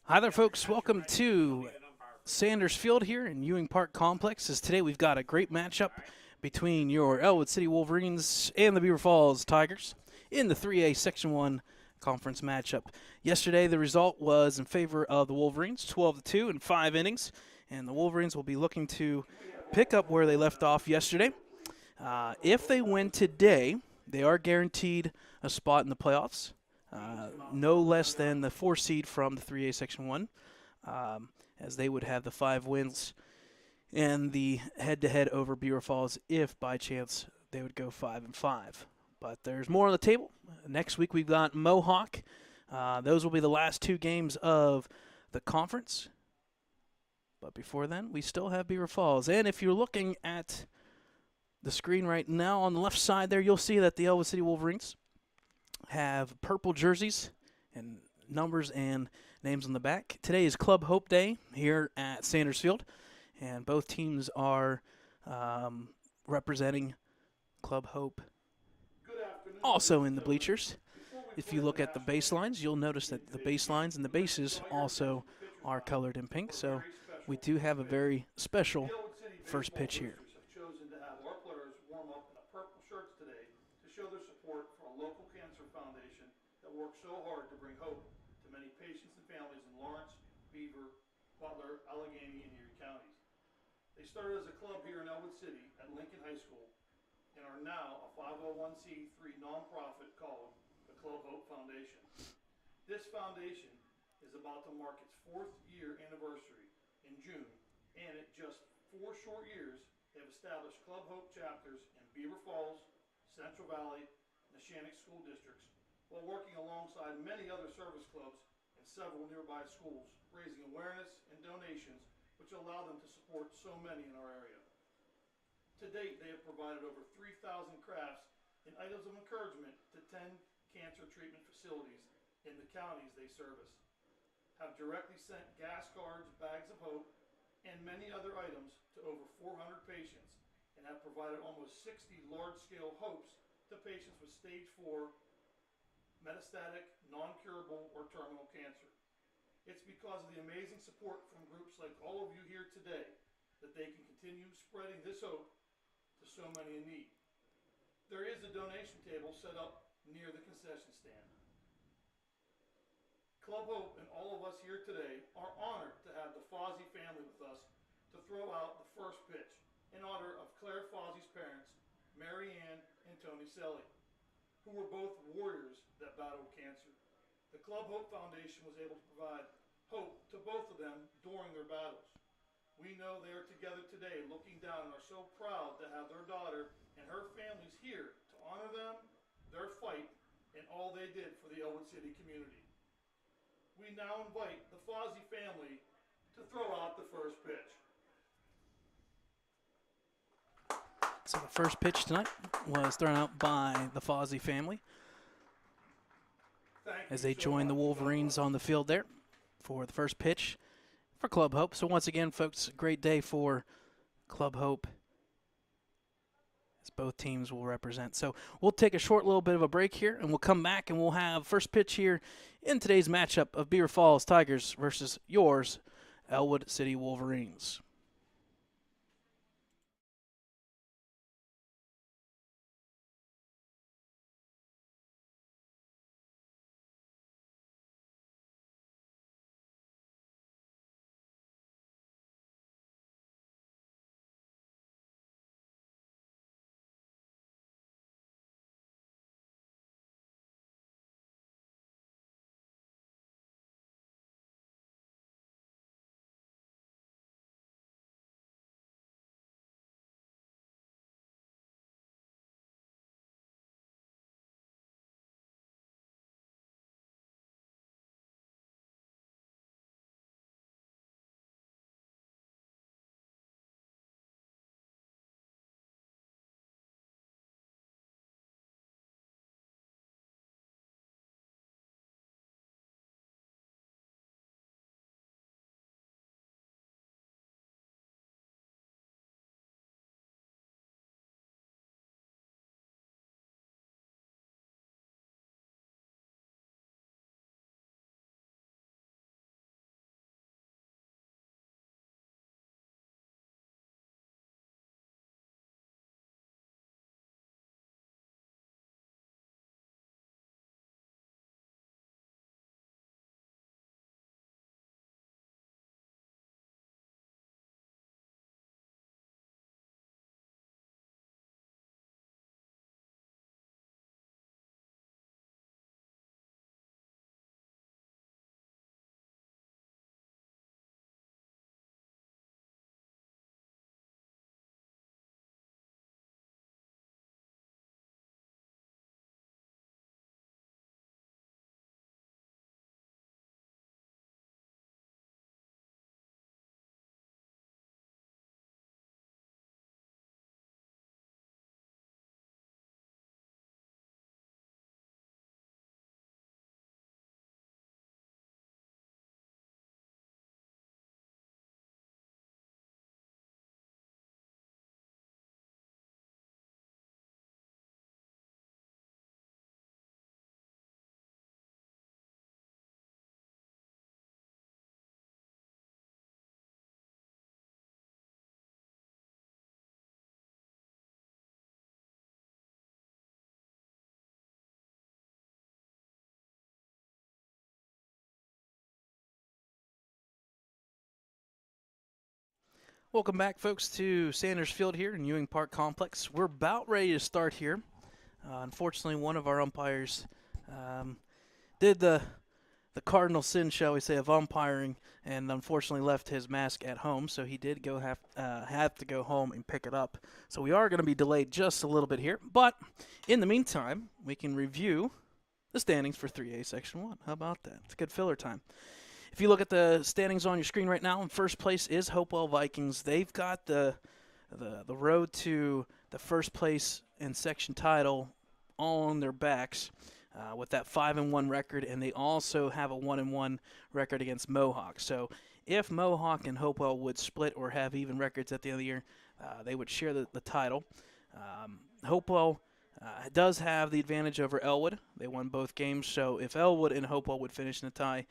Hi there, folks. Welcome to Sanders Field here in Ewing Park Complex. As today we've got a great matchup between your Ellwood City Wolverines and the Beaver Falls Tigers in the 3A Section 1 conference matchup. Yesterday the result was in favor of the Wolverines, 12-2 in 5 innings, and the Wolverines will be looking to pick up where they left off yesterday. If they win today, they are guaranteed a spot in the playoffs. No less than the 4 seed from the 3A Section 1, as they would have the 5 wins and the head-to-head over Beaver Falls if by chance they would go 5-5. But there's more on the table. Next week we've got Mohawk. Those will be the last 2 games of the conference. But before then, we still have Beaver Falls. And if you're looking at the screen right now on the left side there, you'll see that the Ellwood City Wolverines have purple jerseys and numbers and names on the back. Today is Club Hope Day here at Sanders Field, and both teams are representing Club Hope also in the bleachers. If you look at the baselines, you'll notice that the baselines and the bases also are colored in pink, so we do have a very special first pitch here. Show their support for a local cancer foundation that works so hard to bring hope to many patients and families in Lawrence, Beaver, Butler, Allegheny, and Erie counties. They started as a club here in Ellwood City at Lincoln High School and are now a 501c3 nonprofit called the Club Hope Foundation. This foundation is about to mark its 4th year anniversary in June, and in just 4 short years, they have established Club Hope chapters in Beaver Falls, Central Valley, and the Neshannock school districts, while working alongside many other service clubs and several nearby schools, raising awareness and donations which allow them to support so many in our area. To date, they have provided over 3,000 crafts and items of encouragement to 10 cancer treatment facilities in the counties they service, have directly sent gas cards, bags of hope, and many other items to over 400 patients, and have provided almost 60 large-scale hopes to patients with stage 4 metastatic, non-curable, or terminal cancer. It's because of the amazing support from groups like all of you here today that they can continue spreading this hope to so many in need. There is a donation table set up near the concession stand. Club Hope and all of us here today are honored to have the Fozzie family with us to throw out the first pitch in honor of Claire Fozzie's parents, Mary Ann and Tony Selly, who were both warriors that battled cancer. The Club Hope Foundation was able to provide hope to both of them during their battles. We know they are together today looking down and are so proud to have their daughter and her families here to honor them, their fight, and all they did for the Ellwood City community. We now invite the Fozzie family to throw out the first pitch. So the first pitch tonight was thrown out by the Fozzie family as they join the Wolverines on the field there for the first pitch for Club Hope. So once again, folks, a great day for Club Hope as both teams will represent. So we'll take a short little bit of a break here, and we'll come back and we'll have first pitch here in today's matchup of Beaver Falls Tigers versus yours, Ellwood City Wolverines. Welcome back, folks, to Sanders Field here in Ewing Park Complex. We're about ready to start here. Unfortunately, one of our umpires did the cardinal sin, shall we say, of umpiring, and unfortunately left his mask at home. So he did have to go home and pick it up. So we are going to be delayed just a little bit here. But in the meantime, we can review the standings for 3A Section 1. How about that? It's a good filler time. If you look at the standings on your screen right now, in first place is Hopewell Vikings. They've got the road to the first place and section title on their backs with that 5-1 record, and they also have a 1-1 record against Mohawk. So if Mohawk and Hopewell would split or have even records at the end of the year, they would share the title. Hopewell does have the advantage over Ellwood. They won both games, so if Ellwood and Hopewell would finish in a tie,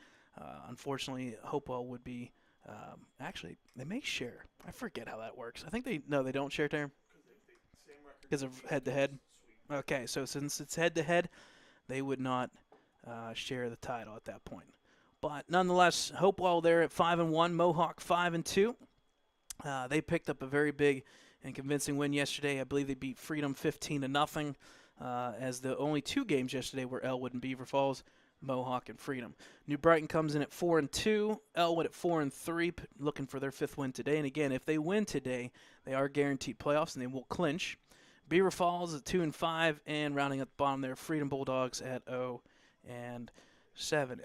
unfortunately, Hopewell would be actually, they may share. I forget how that works. I think they don't share time because of head-to-head. Okay, so since it's head-to-head, they would not share the title at that point. But nonetheless, Hopewell there at 5-1, Mohawk 5-2. They picked up a very big and convincing win yesterday. I believe they beat Freedom 15-0. As the only two games yesterday were Ellwood and Beaver Falls. Mohawk and Freedom. New Brighton comes in at 4-2. Ellwood at 4-3, looking for their fifth win today. And again, if they win today, they are guaranteed playoffs and they will clinch. Beaver Falls at 2-5, and rounding at the bottom there, Freedom Bulldogs at 0-7.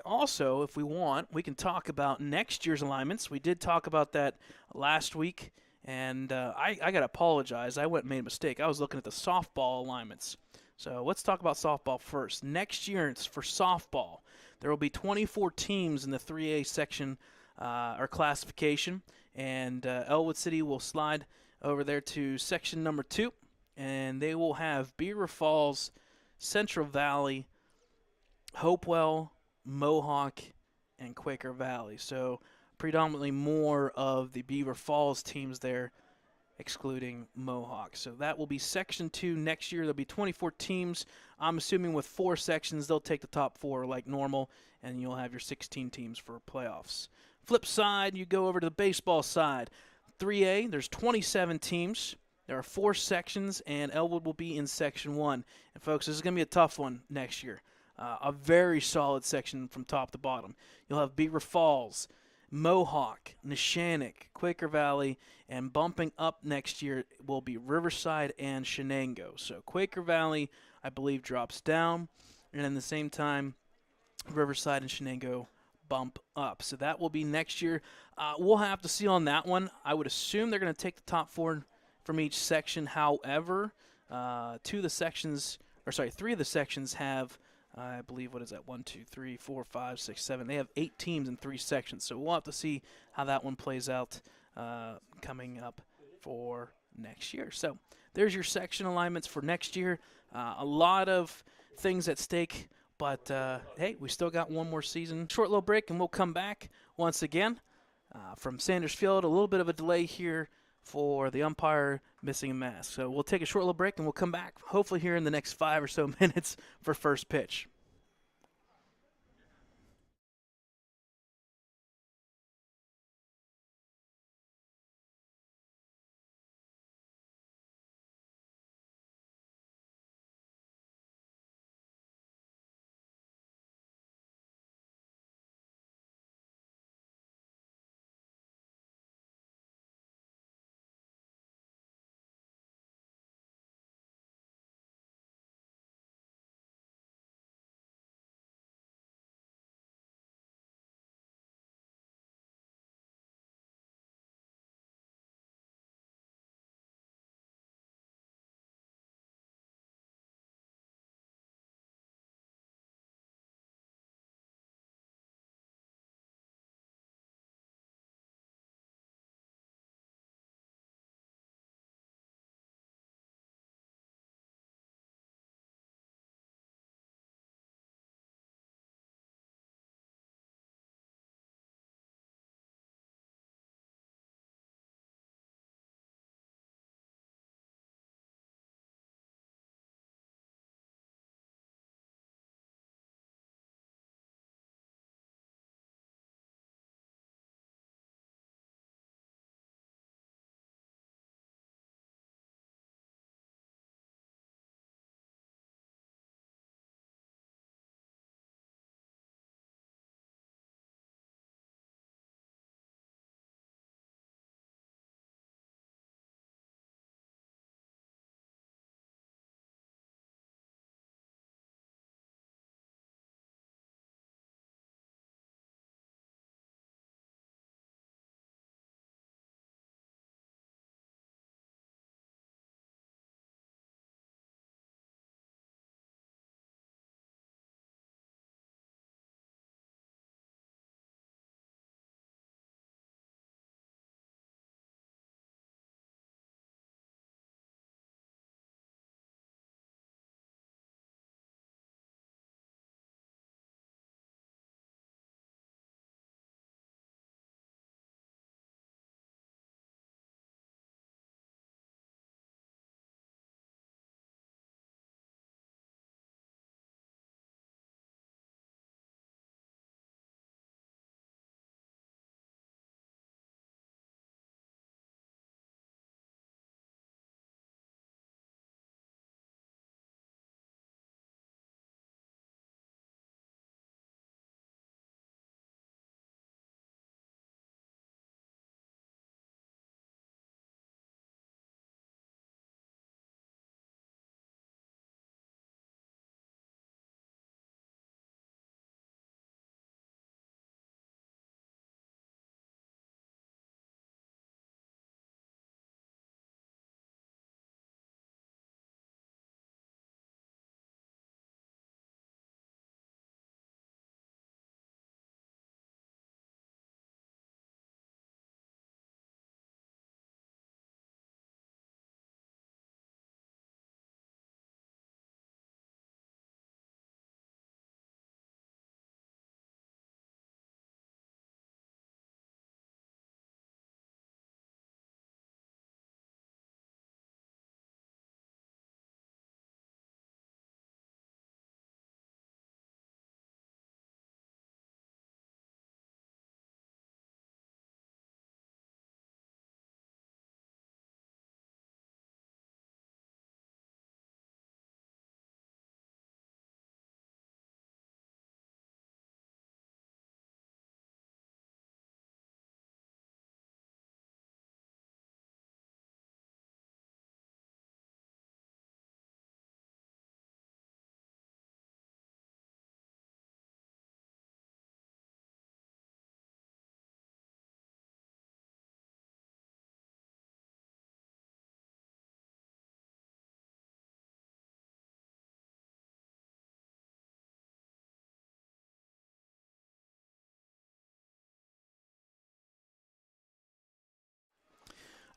Also, if we want, we can talk about next year's alignments. We did talk about that last week, and I got to apologize. I went and made a mistake. I was looking at the softball alignments. So let's talk about softball first. Next year for softball, there will be 24 teams in the 3A section or classification, and Ellwood City will slide over there to section number 2, and they will have Beaver Falls, Central Valley, Hopewell, Mohawk, and Quaker Valley. So predominantly more of the Beaver Falls teams there, excluding Mohawk. So that will be Section 2 next year. There'll be 24 teams. I'm assuming with 4 sections, they'll take the top 4 like normal, and you'll have your 16 teams for playoffs. Flip side, you go over to the baseball side. 3A, there's 27 teams. There are 4 sections, and Ellwood will be in Section 1. And, folks, this is going to be a tough one next year. A very solid section from top to bottom. You'll have Beaver Falls, Mohawk, Neshannock, Quaker Valley, and bumping up next year will be Riverside and Shenango. So Quaker Valley, I believe, drops down, and at the same time, Riverside and Shenango bump up. So that will be next year. We'll have to see on that one. I would assume they're going to take the top 4 from each section. However, 3 of the sections have I believe, 1, 2, 3, 4, 5, 6, 7. They have 8 teams in 3 sections. So we'll have to see how that one plays out coming up for next year. So there's your section alignments for next year. A lot of things at stake, but hey, we still got one more season. Short little break, and we'll come back once again from Sanders Field. A little bit of a delay here for the umpire missing a mask. So we'll take a short little break, and we'll come back hopefully here in the next 5 or so minutes for first pitch.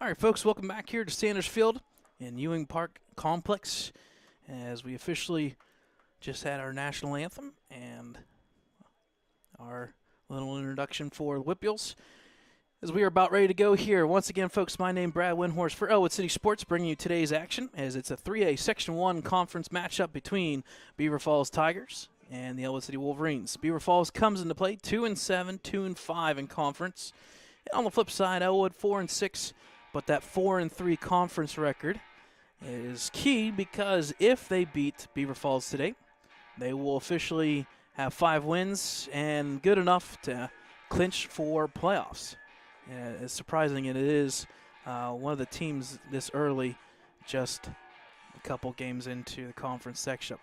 All right, folks, welcome back here to Sanders Field in Ewing Park Complex as we officially just had our national anthem and our little introduction for the Whippules. As we are about ready to go here, once again, folks, my name is Brad Windhorst for Ellwood City Sports, bringing you today's action as it's a 3A Section 1 conference matchup between Beaver Falls Tigers and the Ellwood City Wolverines. Beaver Falls comes into play 2-7, 2-5 in conference. And on the flip side, Ellwood 4-6, but that 4-3 conference record is key because if they beat Beaver Falls today, they will officially have 5 wins and good enough to clinch for playoffs. As surprising it is, one of the teams this early, just a couple games into the conference section.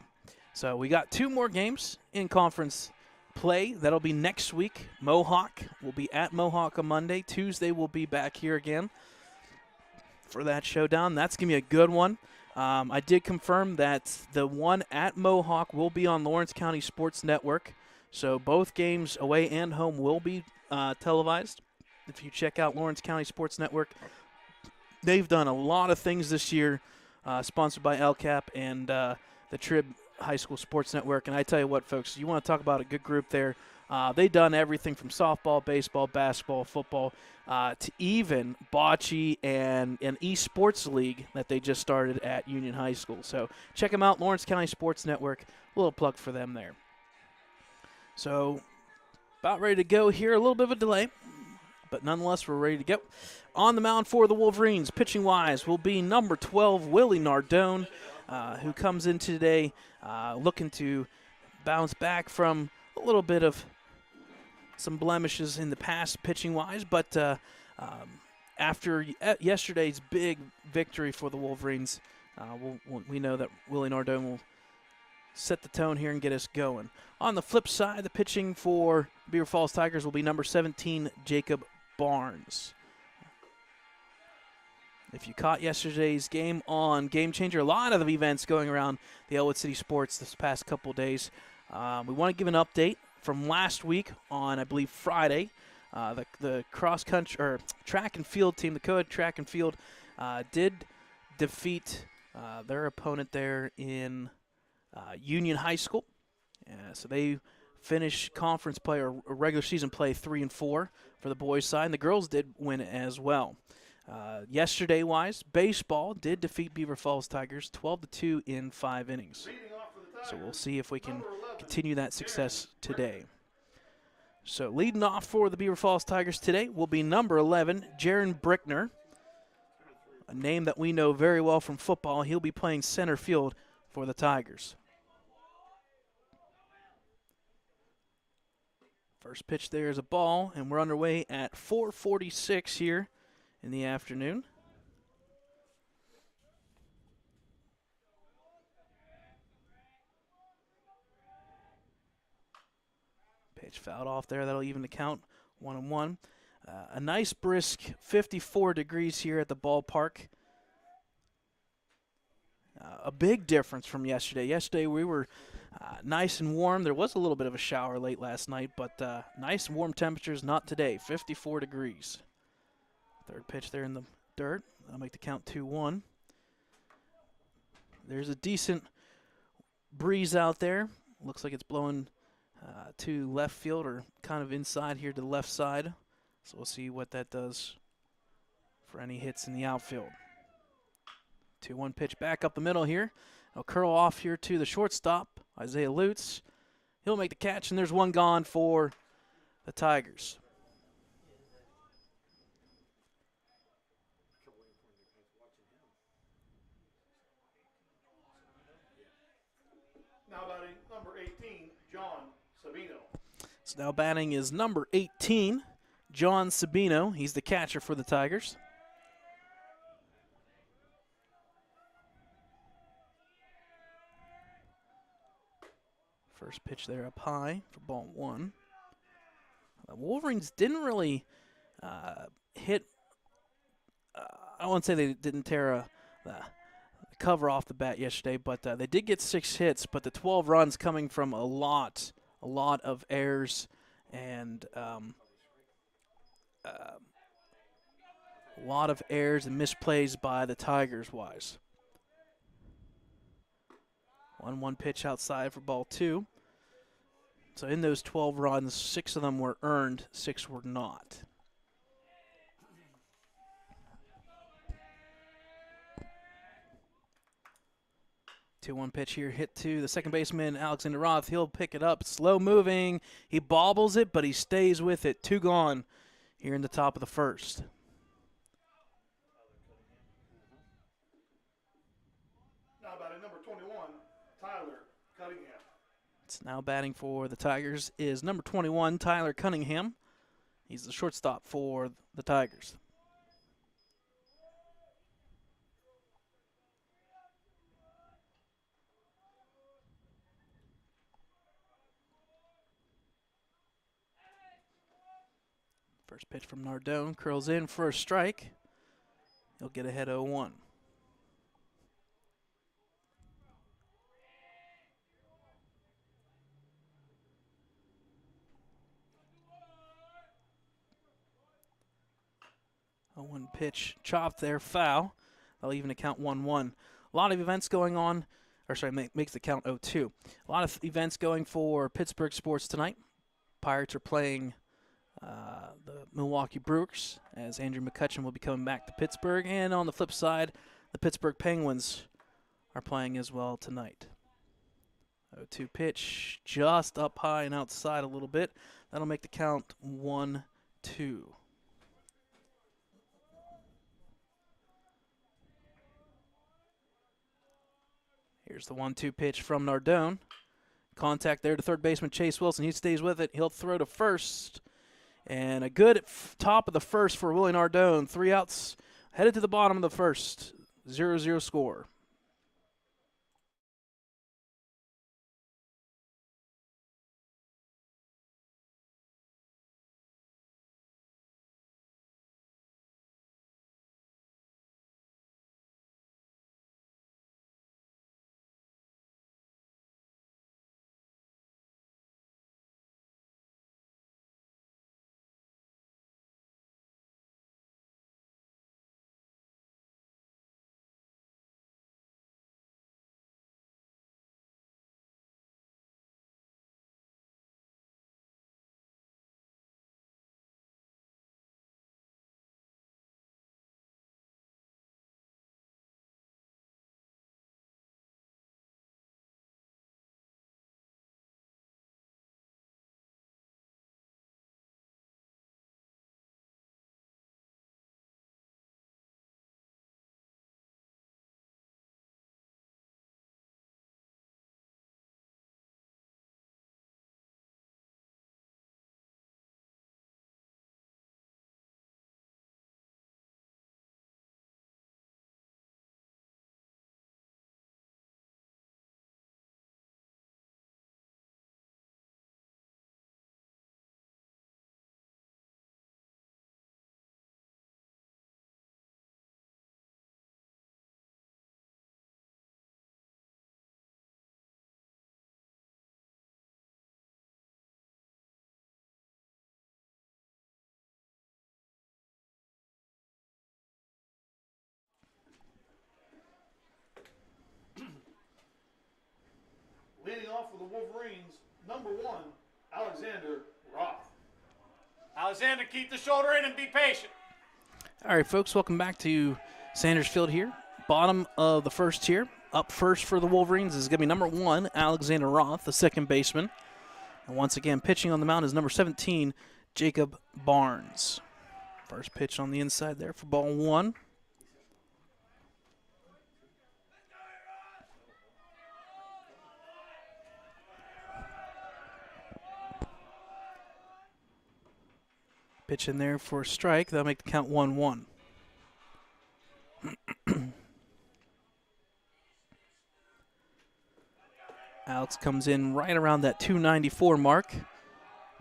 So we got 2 more games in conference play. That'll be next week. Mohawk will be at Mohawk on Monday. Tuesday we'll be back here again for that showdown. That's going to be a good one. I did confirm that the one at Mohawk will be on Lawrence County Sports Network. So both games, away and home, will be televised. If you check out Lawrence County Sports Network, they've done a lot of things this year, sponsored by LCAP and the Trib High School Sports Network. And I tell you what, folks, you want to talk about a good group there. They've done everything from softball, baseball, basketball, football, to even bocce and an esports league that they just started at Union High School. So check them out, Lawrence County Sports Network. A little plug for them there. So about ready to go here. A little bit of a delay, but nonetheless, we're ready to go. On the mound for the Wolverines, pitching-wise, will be number 12, Willie Nardone, who comes in today looking to bounce back from a little bit of some blemishes in the past pitching-wise. But after yesterday's big victory for the Wolverines, we know that Willie Nardone will set the tone here and get us going. On the flip side, the pitching for Beaver Falls Tigers will be number 17, Jacob Barnes. If you caught yesterday's game on Game Changer, a lot of the events going around the Ellwood City Sports this past couple days. We want to give an update from last week on, I believe, Friday. The cross-country or track and field team, the co-ed track and field, did defeat their opponent there in Union High School. So they finished conference play or regular season play 3-4 for the boys' side, and the girls did win as well. Yesterday-wise, baseball did defeat Beaver Falls Tigers 12-2 in 5 innings. So we'll see if we can continue that success today. So leading off for the Beaver Falls Tigers today will be number 11, Jaron Brickner, a name that we know very well from football. He'll be playing center field for the Tigers. First pitch there is a ball, and we're underway at 4:46 here in the afternoon. Pitch fouled off there. That'll even the count, 1-1. A nice brisk 54 degrees here at the ballpark. A big difference from yesterday. Yesterday we were nice and warm. There was a little bit of a shower late last night, but nice and warm temperatures, not today. 54 degrees. Third pitch there in the dirt. That'll make the count 2-1. There's a decent breeze out there. Looks like it's blowing to left field or kind of inside here to the left side. So we'll see what that does for any hits in the outfield. 2-1 pitch back up the middle here. I'll curl off here to the shortstop, Isaiah Lutz. He'll make the catch, and there's one gone for the Tigers. Now batting number 18, John Sabino. So now batting is number 18, John Sabino. He's the catcher for the Tigers. First pitch there up high for ball 1. The Wolverines didn't really hit. I won't say they didn't tear the cover off the bat yesterday, but they did get 6 hits. But the 12 runs coming from a lot of errors and A lot of errors and misplays by the Tigers wise. 1-1 pitch outside for ball 2. So in those 12 runs, 6 of them were earned, 6 were not. Two-one pitch here, hit to the second baseman, Alexander Roth. He'll pick it up, slow moving. He bobbles it, but he stays with it. 2 gone here in the top of the first. Now batting number 21, Tyler Cunningham. It's now batting for the Tigers is number 21, Tyler Cunningham. He's the shortstop for the Tigers. First pitch from Nardone, curls in for a strike. He'll get ahead 0-1. A 1 pitch chopped there, foul. They'll even account 1-1. A lot of events going on, or sorry, makes the count 0-2. A lot of events going for Pittsburgh sports tonight. Pirates are playing the Milwaukee Brewers, as Andrew McCutcheon will be coming back to Pittsburgh. And on the flip side, the Pittsburgh Penguins are playing as well tonight. 0-2 pitch, just up high and outside a little bit. That'll make the count 1-2. Here's the 1-2 pitch from Nardone. Contact there to third baseman Chase Wilson. He stays with it. He'll throw to first. And a good top of the first for Willie Nardone. 3 outs, headed to the bottom of the first. 0-0 score. Leading off for the Wolverines, number 1, Alexander Roth. Alexander, keep the shoulder in and be patient. All right, folks, welcome back to Sanders Field here. Bottom of the first here. Up first for the Wolverines is going to be number 1, Alexander Roth, the second baseman. And once again, pitching on the mound is number 17, Jacob Barnes. First pitch on the inside there for ball 1. Pitch in there for a strike. That'll make the count 1-1. Alex comes in right around that 294 mark,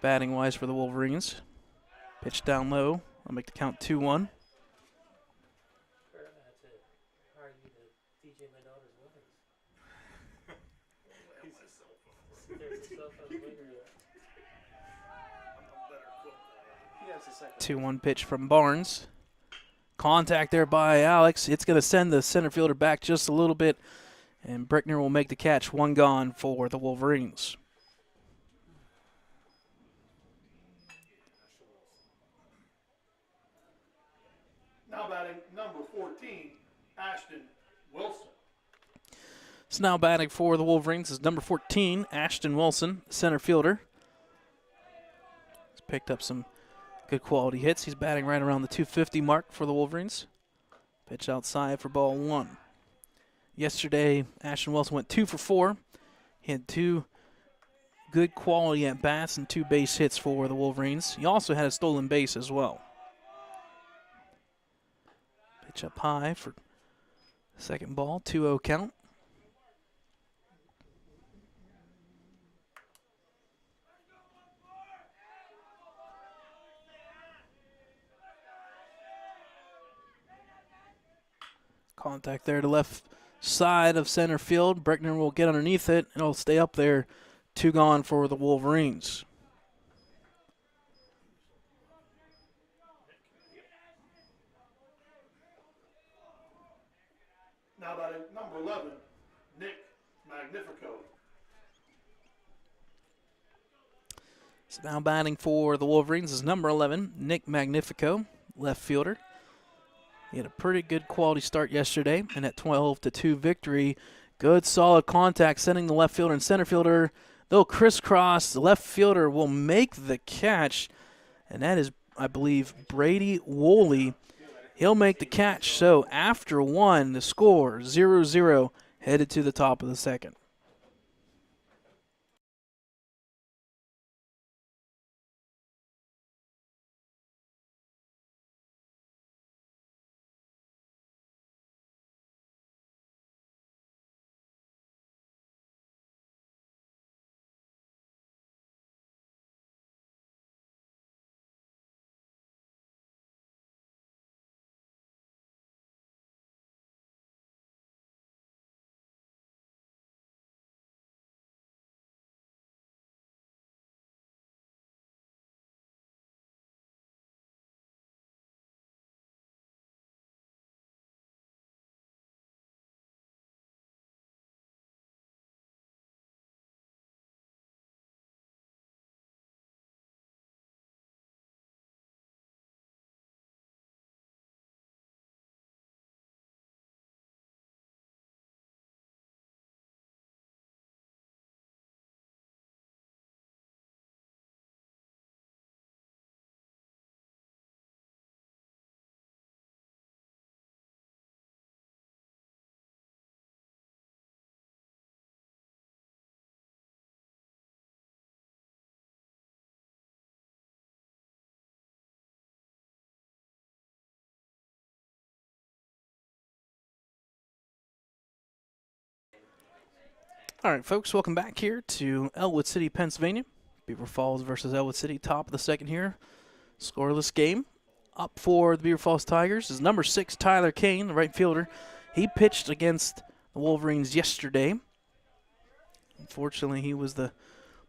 batting-wise for the Wolverines. Pitch down low. I'll make the count 2-1. Two-one pitch from Barnes. Contact there by Alex. It's going to send the center fielder back just a little bit, and Brickner will make the catch. One gone for the Wolverines. Now batting number 14, Ashton Wilson. So now batting for the Wolverines is number 14, Ashton Wilson, center fielder. He's picked up some good quality hits. He's batting right around the 250 mark for the Wolverines. Pitch outside for ball one. Yesterday, Ashton Wilson went 2 for 4. He had 2 good quality at-bats and 2 base hits for the Wolverines. He also had a stolen base as well. Pitch up high for second ball, 2-0 count. Contact there to left side of center field. Brickner will get underneath it, and it'll stay up there. 2 gone for the Wolverines. Now batting number 11, Nick Magnifico. So now batting for the Wolverines is number 11, Nick Magnifico, left fielder. He had a pretty good quality start yesterday, and that 12-2 victory. Good solid contact, sending the left fielder and center fielder. They'll crisscross. The left fielder will make the catch, and that is, I believe, Brady Woolley. He'll make the catch. So after one, the score 0-0, headed to the top of the second. All right, folks, welcome back here to Ellwood City, Pennsylvania. Beaver Falls versus Ellwood City, top of the second here. Scoreless game. Up for the Beaver Falls Tigers is number 6, Tyler Kane, the right fielder. He pitched against the Wolverines yesterday. Unfortunately, he was the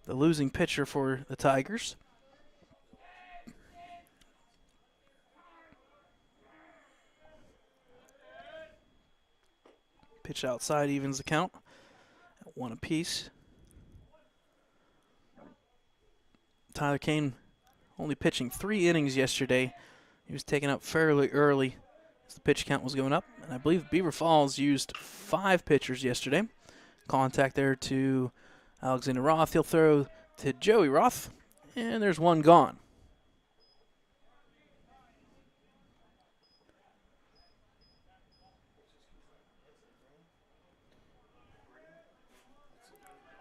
losing pitcher for the Tigers. Pitch outside evens the count. 1 apiece. Tyler Kane only pitching 3 innings yesterday. He was taken up fairly early as the pitch count was going up. And I believe Beaver Falls used 5 pitchers yesterday. Contact there to Alexander Roth. He'll throw to Joey Roth. And there's 1 gone.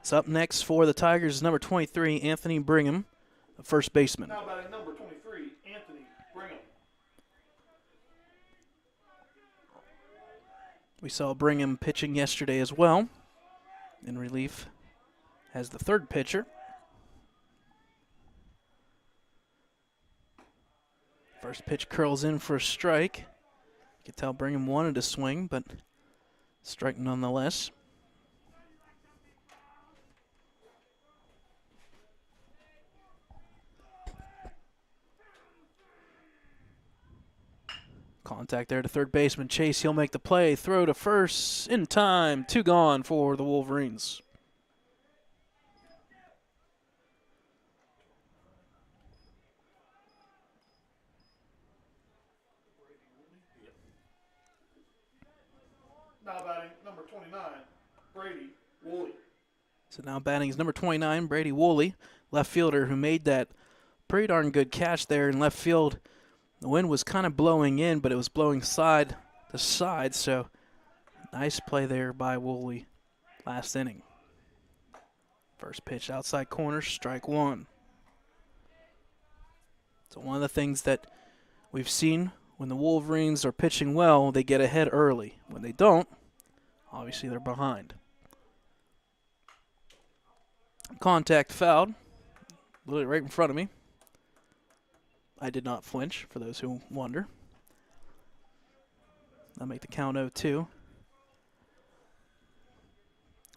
So up next for the Tigers is number 23, Anthony Brigham, the first baseman. Now batting number 23, Anthony Brigham. We saw Brigham pitching yesterday as well in relief as the third pitcher. First pitch curls in for a strike. You can tell Brigham wanted to swing, but strike nonetheless. Contact Contact there to third baseman Chase. He'll make the play. Throw to first in time. 2 gone for the Wolverines. Now batting number 29, Brady Woolley. So now batting is number 29, Brady Woolley, left fielder, who made that pretty darn good catch there in left field. The wind was kind of blowing in, but it was blowing side to side, so nice play there by Woolley last inning. First pitch outside corner, strike 1. So one of the things that we've seen when the Wolverines are pitching well, they get ahead early. When they don't, obviously they're behind. Contact fouled, literally right in front of me. I did not flinch, for those who wonder. I'll make the count 0-2.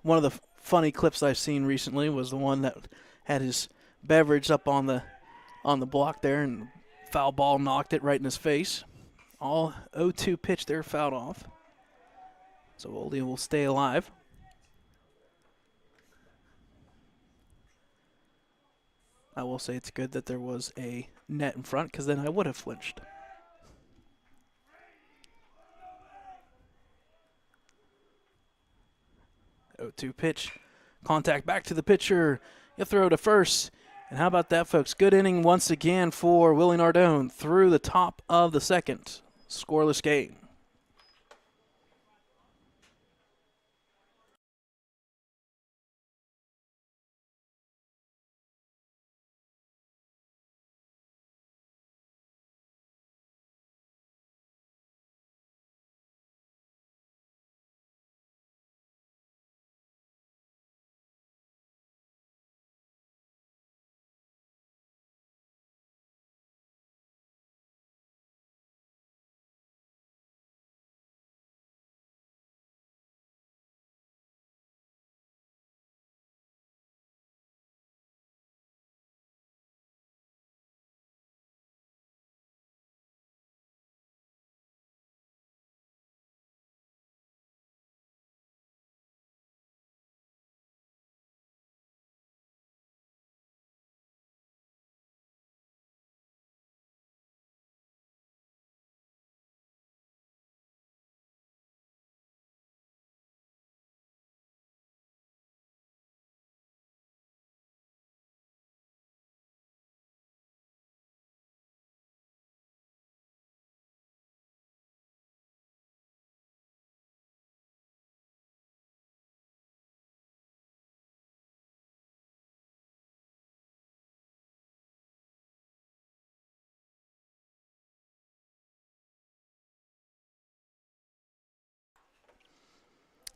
One of the funny clips I've seen recently was the one that had his beverage up on the block there, and foul ball knocked it right in his face. All 0-2 pitch there, fouled off. So Oldie will stay alive. I will say it's good that there was a net in front, because then I would have flinched. Oh, 2 pitch. Contact back to the pitcher. He'll throw to first. And how about that, folks? Good inning once again for Willie Nardone through the top of the second. Scoreless game.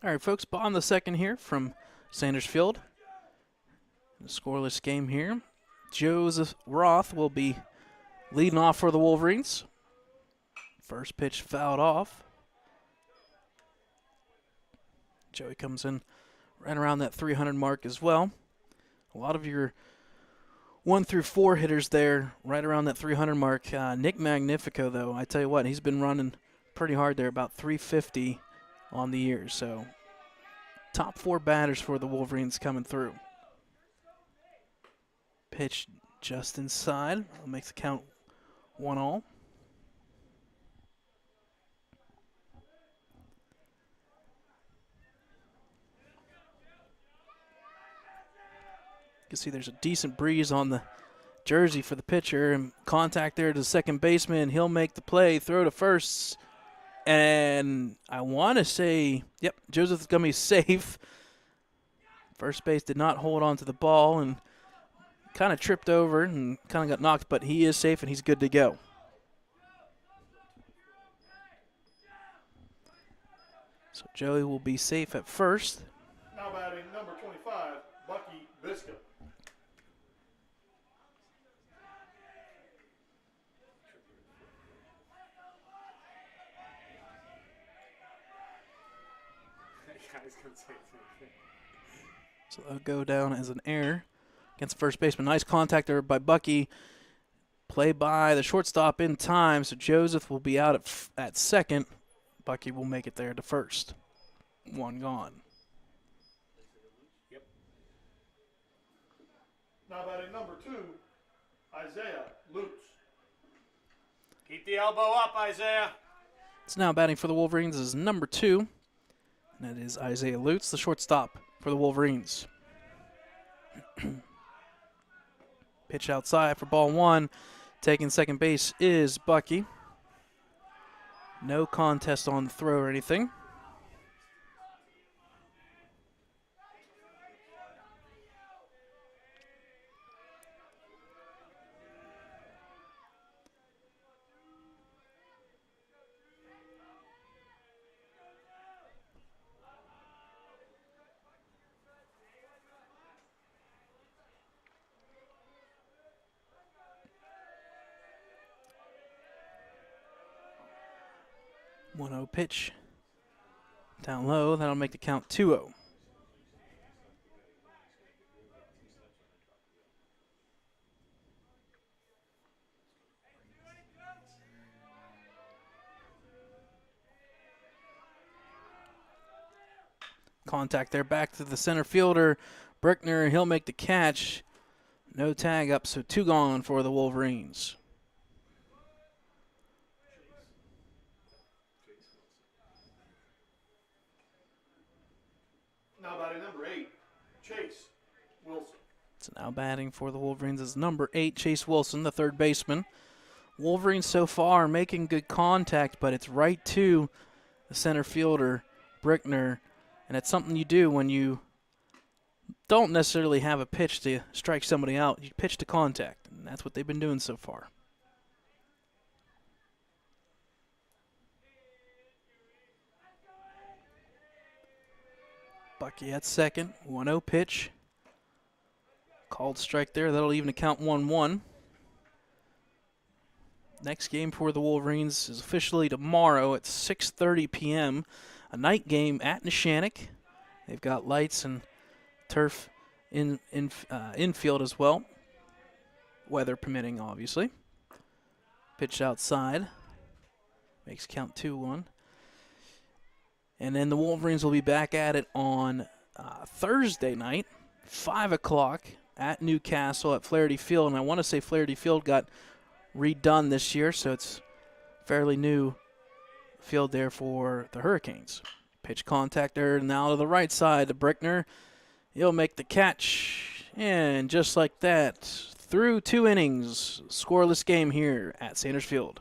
All right, folks, bottom of the second here from Sanders Field. A scoreless game here. Joseph Roth will be leading off for the Wolverines. First pitch fouled off. Joey comes in right around that 300 mark as well. A lot of your 1 through 4 hitters there right around that 300 mark. Nick Magnifico, though, I tell you what, he's been running pretty hard there, about 350 on the year. So top 4 batters for the Wolverines coming through. Pitch just inside. Makes the count 1-all. You can see there's a decent breeze on the jersey for the pitcher, and contact there to the second baseman. He'll make the play, throw to first, and I want to say, yep, Joseph's going to be safe. First base did not hold on to the ball and kind of tripped over and kind of got knocked, but he is safe and he's good to go. So Joey will be safe at first. Now batting number 25, Bucky Biscuit. So that'll go down as an error against first baseman. Nice contact there by Bucky. Play by the shortstop in time, so Joseph will be out at second. Bucky will make it there to first. One gone. Now batting number 2, Isaiah Lutz. Keep the elbow up, Isaiah. It's now batting for the Wolverines is number 2, and that is Isaiah Lutz, the shortstop for the Wolverines. Pitch outside for ball 1. Taking second base is Bucky. No contest on the throw or anything. One 0 pitch. Down low, that'll make the count 2-0. Contact there back to the center fielder. Brickner, he'll make the catch. No tag up, so 2 gone for the Wolverines. Now batting number 8, Chase Wilson. So now batting for the Wolverines is number 8, Chase Wilson, the third baseman. Wolverines so far making good contact, but it's right to the center fielder, Brickner. And it's something you do when you don't necessarily have a pitch to strike somebody out. You pitch to contact, and that's what they've been doing so far. Bucky at second, 1-0 pitch. Called strike there, that'll even count 1-1. Next game for the Wolverines is officially tomorrow at 6:30 p.m. A night game at Neshannock. They've got lights and turf infield as well. Weather permitting, obviously. Pitch outside. Makes count 2-1. And then the Wolverines will be back at it on Thursday night, 5 o'clock at Newcastle at Flaherty Field. And I want to say Flaherty Field got redone this year, so it's fairly new field there for the Hurricanes. Pitch contact there now to the right side to Brickner. He'll make the catch. And just like that, through 2 innings, scoreless game here at Sanders Field.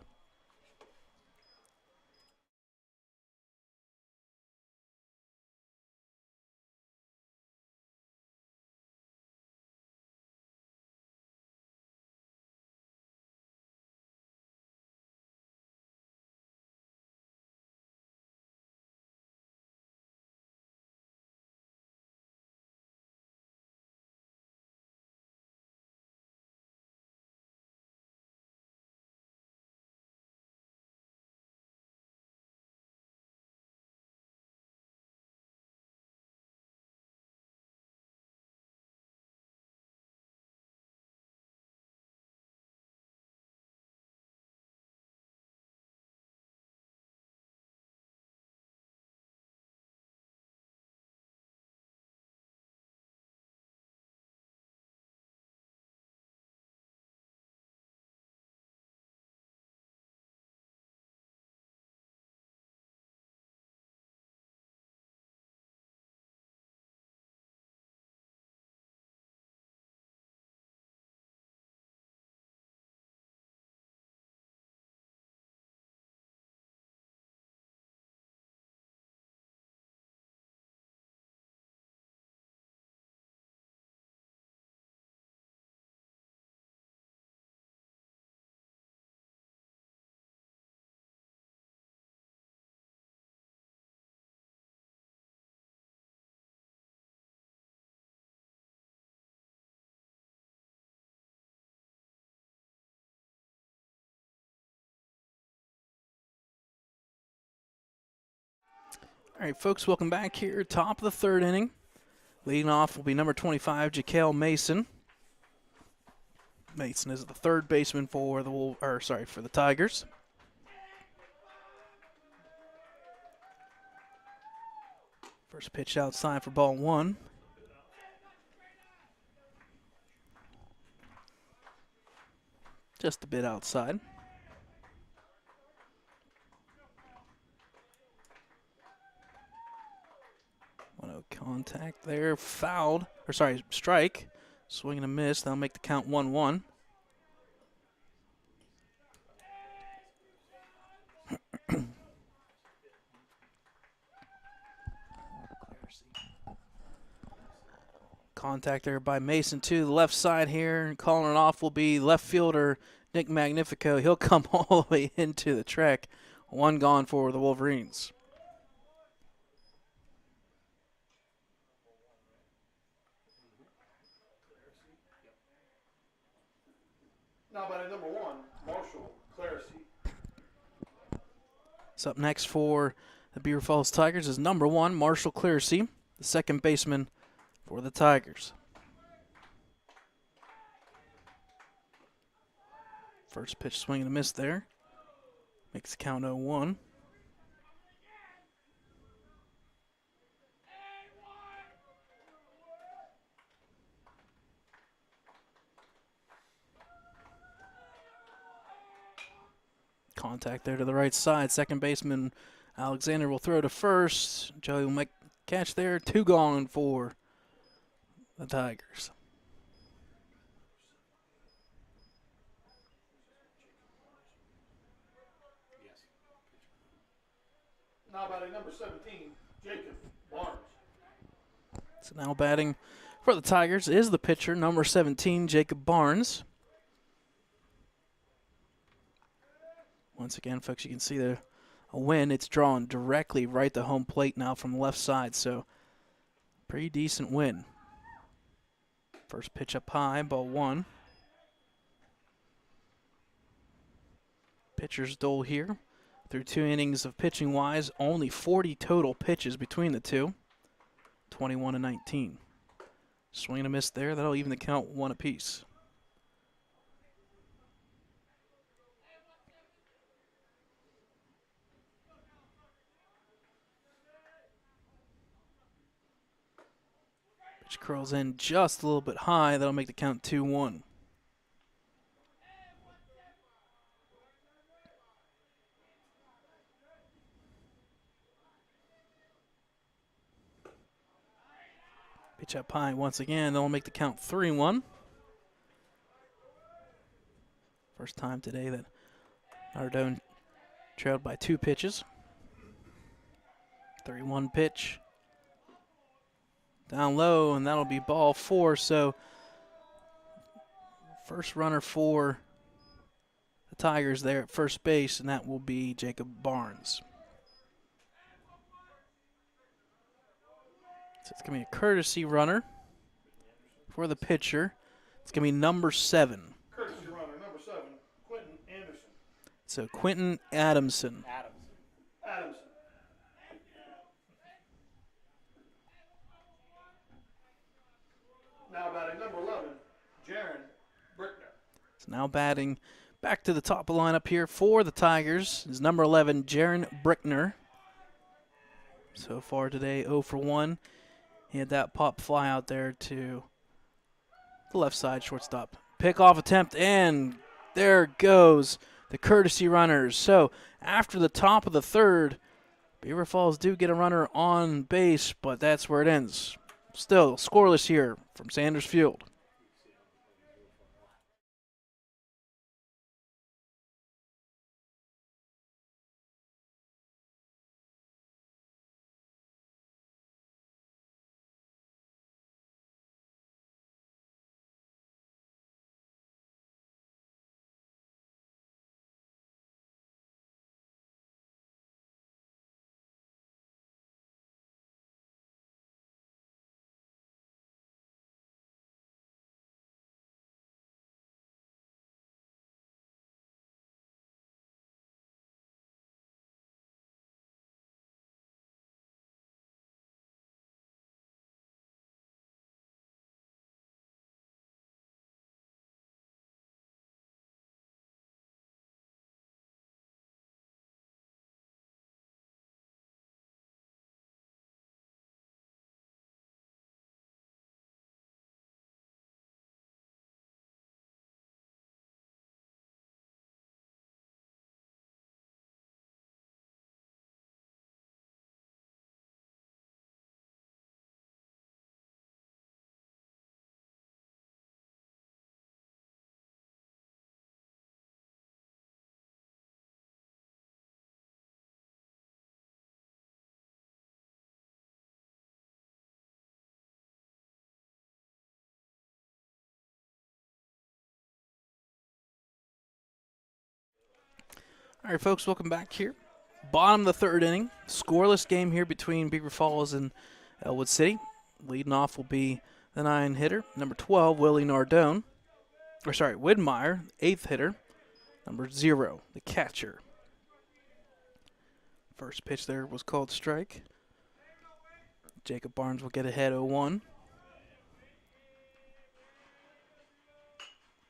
All right, folks, welcome back here. Top of the third inning. Leading off will be number 25, Jaquel Mason. Mason is the third baseman for the Tigers. First pitch outside for ball one. Just a bit outside. 1-0 contact there. Strike. Swing and a miss. That'll make the count 1-1. Contact there by Mason to the left side here. Calling it off will be left fielder Nick Magnifico. He'll come all the way into the track. One gone for the Wolverines. Now batting number 1, Marshall Clarsey. So up next for the Beaver Falls Tigers is number 1, Marshall Clarsey, the second baseman for the Tigers. First pitch swing and a miss there. Makes the count 0-1. Contact there to the right side. Second baseman Alexander will throw to first. Joey will make catch there. 2 gone for the Tigers. Now batting number 17, Jacob Barnes. So now batting for the Tigers is the pitcher, number 17, Jacob Barnes. Once again, folks, you can see a wind. It's drawn directly right to home plate now from the left side, so pretty decent wind. First pitch up high, ball 1. Pitcher's duel here. Through 2 innings of pitching wise, only 40 total pitches between the two. 21-19. Swing and a miss there. That'll even the count 1 apiece. Pitch curls in just a little bit high. That'll make the count 2-1. Pitch up high once again. That'll make the count 3-1. First time today that Notre Dame trailed by 2 pitches. 3-1 pitch. Down low, and that'll be ball 4. So first runner for the Tigers there at first base, and that will be Jacob Barnes. So it's going to be a courtesy runner for the pitcher. It's going to be number 7. Courtesy runner number 7, Quentin Anderson. So Quentin Adamson. Adamson. Now batting number 11, Jaron Brickner. So now batting back to the top of the lineup here for the Tigers is number 11, Jaron Brickner. So far today, 0 for 1. He had that pop fly out there to the left side shortstop. Pickoff attempt, and there goes the courtesy runners. So after the top of the 3rd, Beaver Falls do get a runner on base, but that's where it ends. Still scoreless here from Sanders Field. All right, folks, welcome back here. Bottom of the third inning. Scoreless game here between Beaver Falls and Ellwood City. Leading off will be the 9-hitter, number 12, Willie Nardone. Widmeyer, 8th hitter, number 0, the catcher. First pitch there was called strike. Jacob Barnes will get ahead 0-1.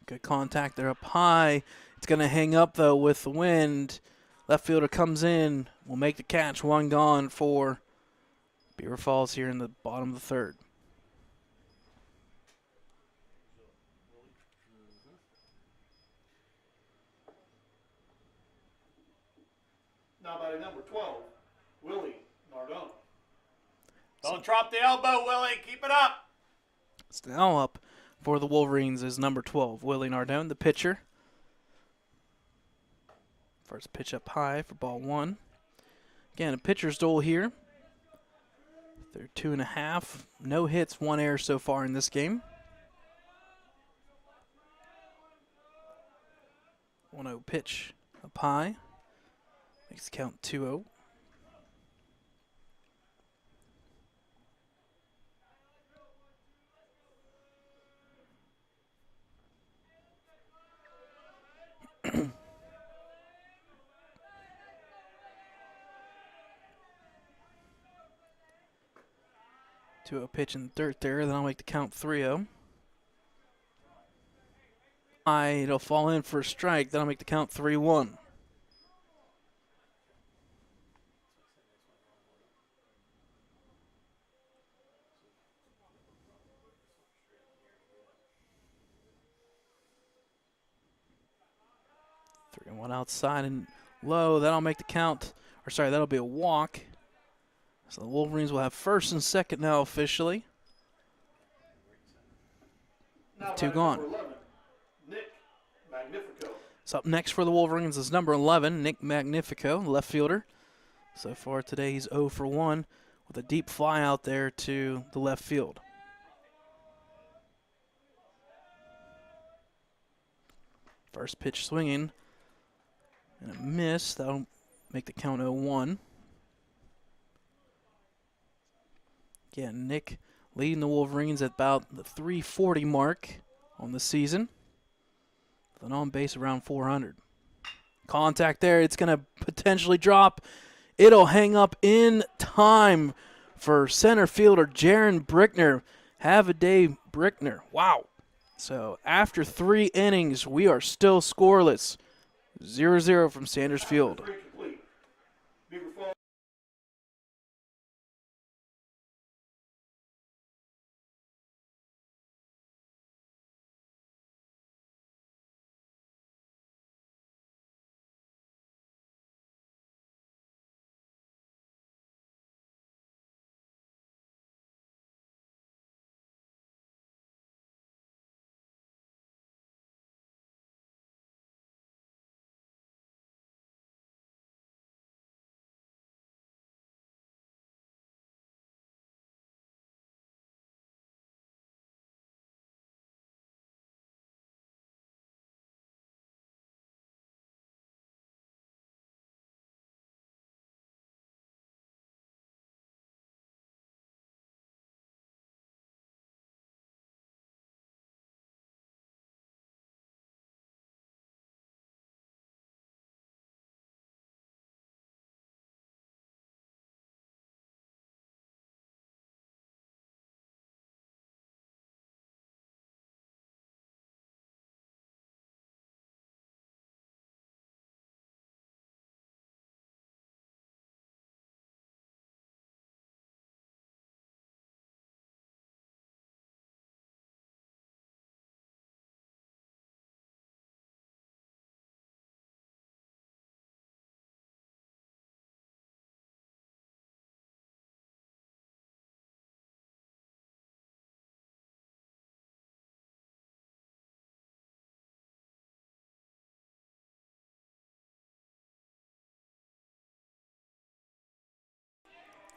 Good contact there up high. It's going to hang up, though, with the wind. Left fielder comes in, will make the catch. One gone for Beaver Falls here in the bottom of the third. Now batting number 12, Willie Nardone. Don't drop the elbow, Willie. Keep it up. It's now up for the Wolverines is number 12, Willie Nardone, the pitcher. First pitch up high for ball 1. Again, a pitcher's duel here. They're 2.5. No hits, 1 error so far in this game. 1-0 pitch up high. Makes the count 2-0. Two-0 pitch in the dirt there. Then I'll make the count 3-0. It'll fall in for a strike. Then I'll make the count 3-1. One outside and low. That'll make the count. That'll be a walk. So the Wolverines will have first and second now officially. Now 2 gone. number 11, Nick Magnifico. So up next for the Wolverines is number 11, Nick Magnifico, left fielder. So far today he's 0 for 1 with a deep fly out there to the left field. First pitch swinging. And a miss. That'll make the count 0-1. Again, Nick leading the Wolverines at about the 340 mark on the season. With an on base around 400. Contact there. It's going to potentially drop. It'll hang up in time for center fielder Jaron Brickner. Have a day, Brickner. Wow. So after 3 innings, we are still scoreless. 0-0 from Sanders Field.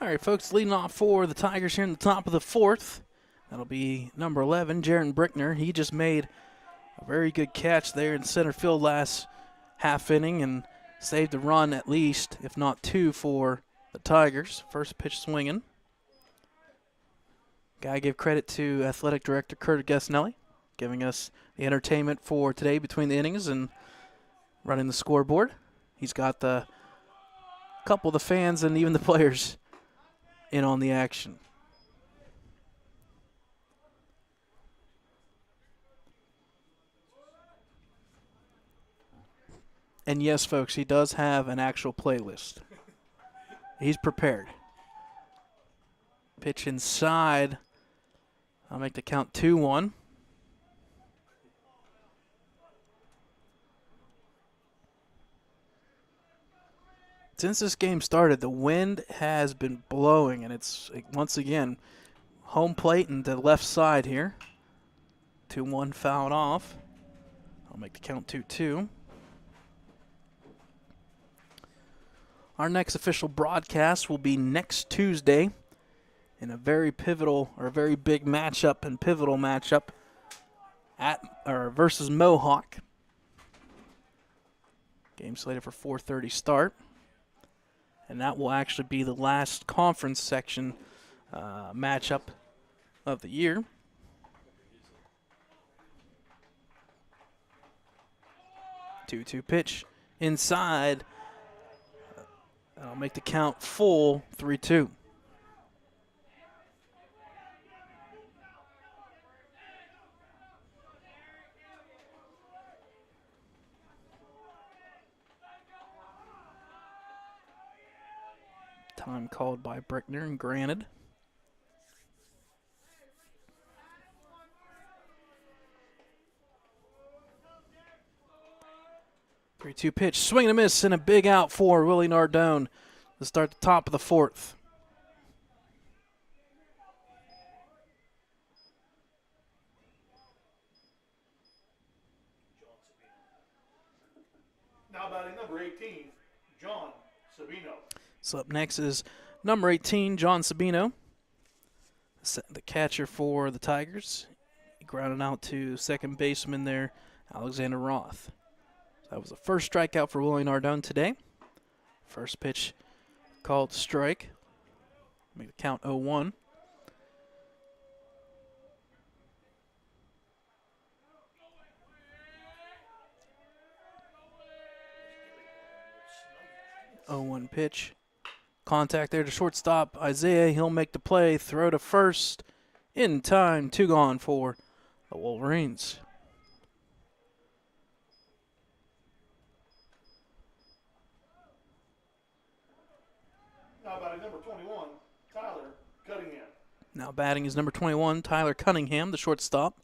All right, folks, leading off for the Tigers here in the top of the 4th. That'll be number 11, Jaron Brickner. He just made a very good catch there in center field last half inning and saved a run at least, if not two, for the Tigers. First pitch swinging. Gotta give credit to Athletic Director Kurt Gasnelli, giving us the entertainment for today between the innings and running the scoreboard. He's got the couple of the fans and even the players in on the action. And yes, folks, he does have an actual playlist. He's prepared. Pitch inside. I'll make the count 2-1. Since this game started, the wind has been blowing, and it's, once again, home plate and the left side here. 2-1 fouled off. I'll make the count 2-2. Our next official broadcast will be next Tuesday in a very pivotal, or a very big matchup and pivotal matchup versus Mohawk. Game slated for 4:30 start. And that will actually be the last conference section matchup of the year. Two-two pitch inside. I'll make the count full, 3-2. Time called by Brickner and granted. Three-two pitch, swing and a miss, and a big out for Willie Nardone to start the top of the fourth. Now batting number 18, John Sabino. So up next is number 18, John Sabino, the catcher for the Tigers. He grounded out to second baseman there, Alexander Roth. That was the first strikeout for Willie Nardone today. First pitch called strike. Make the count 0-1. Pitch. Contact there to shortstop Isaiah. He'll make the play. Throw to first. In time. 2 gone for the Wolverines. Now batting number 21, Tyler Cunningham. Now batting is number 21, Tyler Cunningham, the shortstop.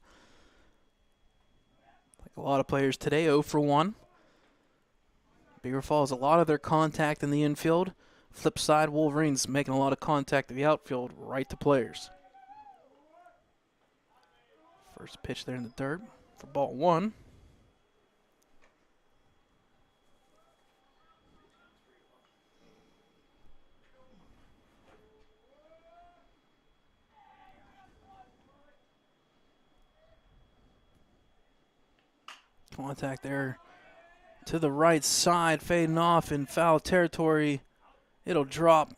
Like a lot of players today, 0 for 1. Beaver Falls, a lot of their contact in the infield. Flip side, Wolverines making a lot of contact in the outfield, right to players. First pitch there in the dirt for ball 1. Contact there to the right side, fading off in foul territory. It'll drop.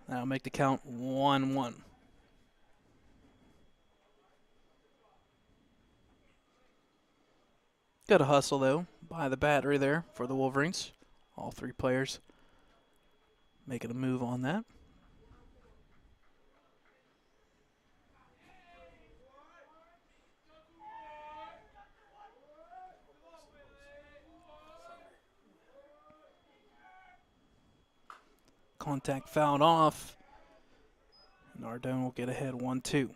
That'll make the count 1-1. Got a hustle, though, by the battery there for the Wolverines. All 3 players making a move on that. Contact fouled off. Nardone will get ahead 1-2.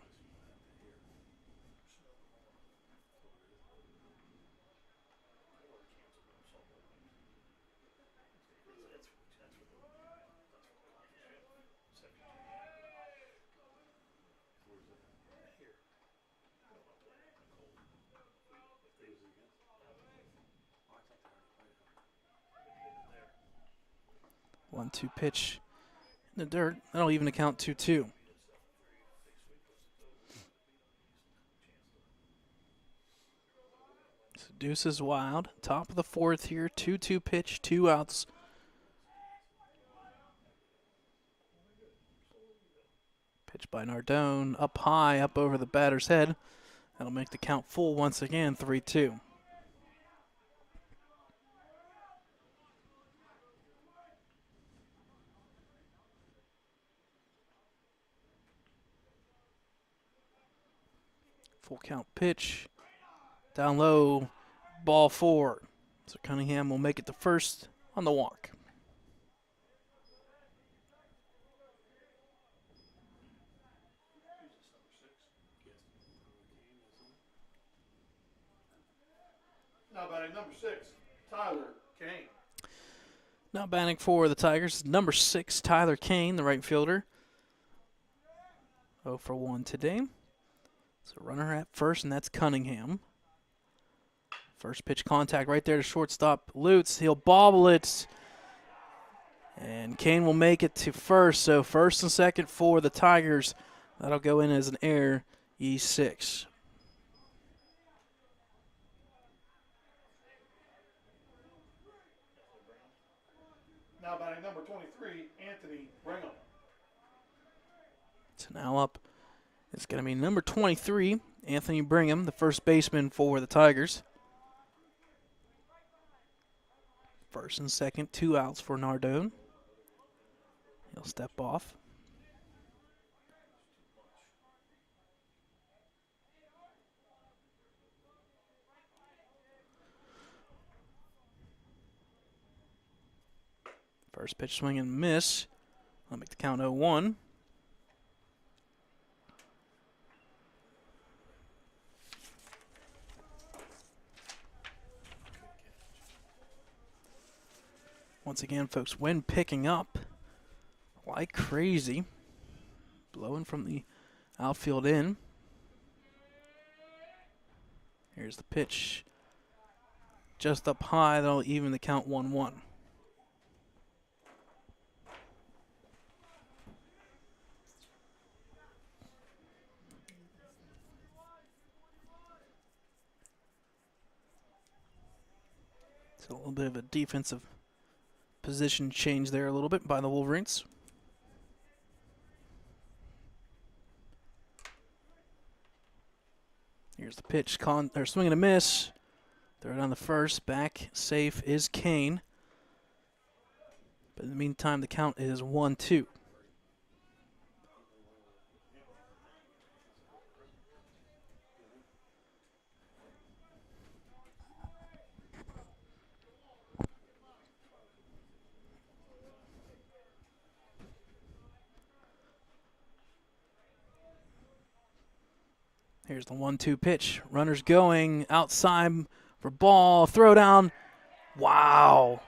One-two pitch in the dirt. That'll even account 2-2. So deuces wild. Top of the fourth here. 2-2 pitch, 2 outs. Pitch by Nardone. Up high, up over the batter's head. That'll make the count full once again, 3-2. Full count pitch. Down low, ball 4. So Cunningham will make it to first on the walk. Now batting number 6, Tyler Kane. Now batting for the Tigers, number 6, Tyler Kane, the right fielder. 0 for 1 today. So runner at first, and that's Cunningham. First pitch contact right there to shortstop Lutz. He'll bobble it. And Kane will make it to first. So first and second for the Tigers. That'll go in as an error, E6. Now batting number 23, Anthony Brigham. So now up, it's going to be number 23, Anthony Brigham, the first baseman for the Tigers. First and second, 2 outs for Nardone. He'll step off. First pitch swing and miss. I'll make the count 0-1. Once again, folks, wind picking up like crazy. Blowing from the outfield in. Here's the pitch. Just up high, that'll even the count 1-1. So a little bit of a defensive position change there a little bit by the Wolverines. Here's the pitch, swing and a miss. Throw it on the first, back safe is Kane. But in the meantime, the count is 1-2. Here's the 1-2 pitch. Runners going outside for ball. Throw down. Wow.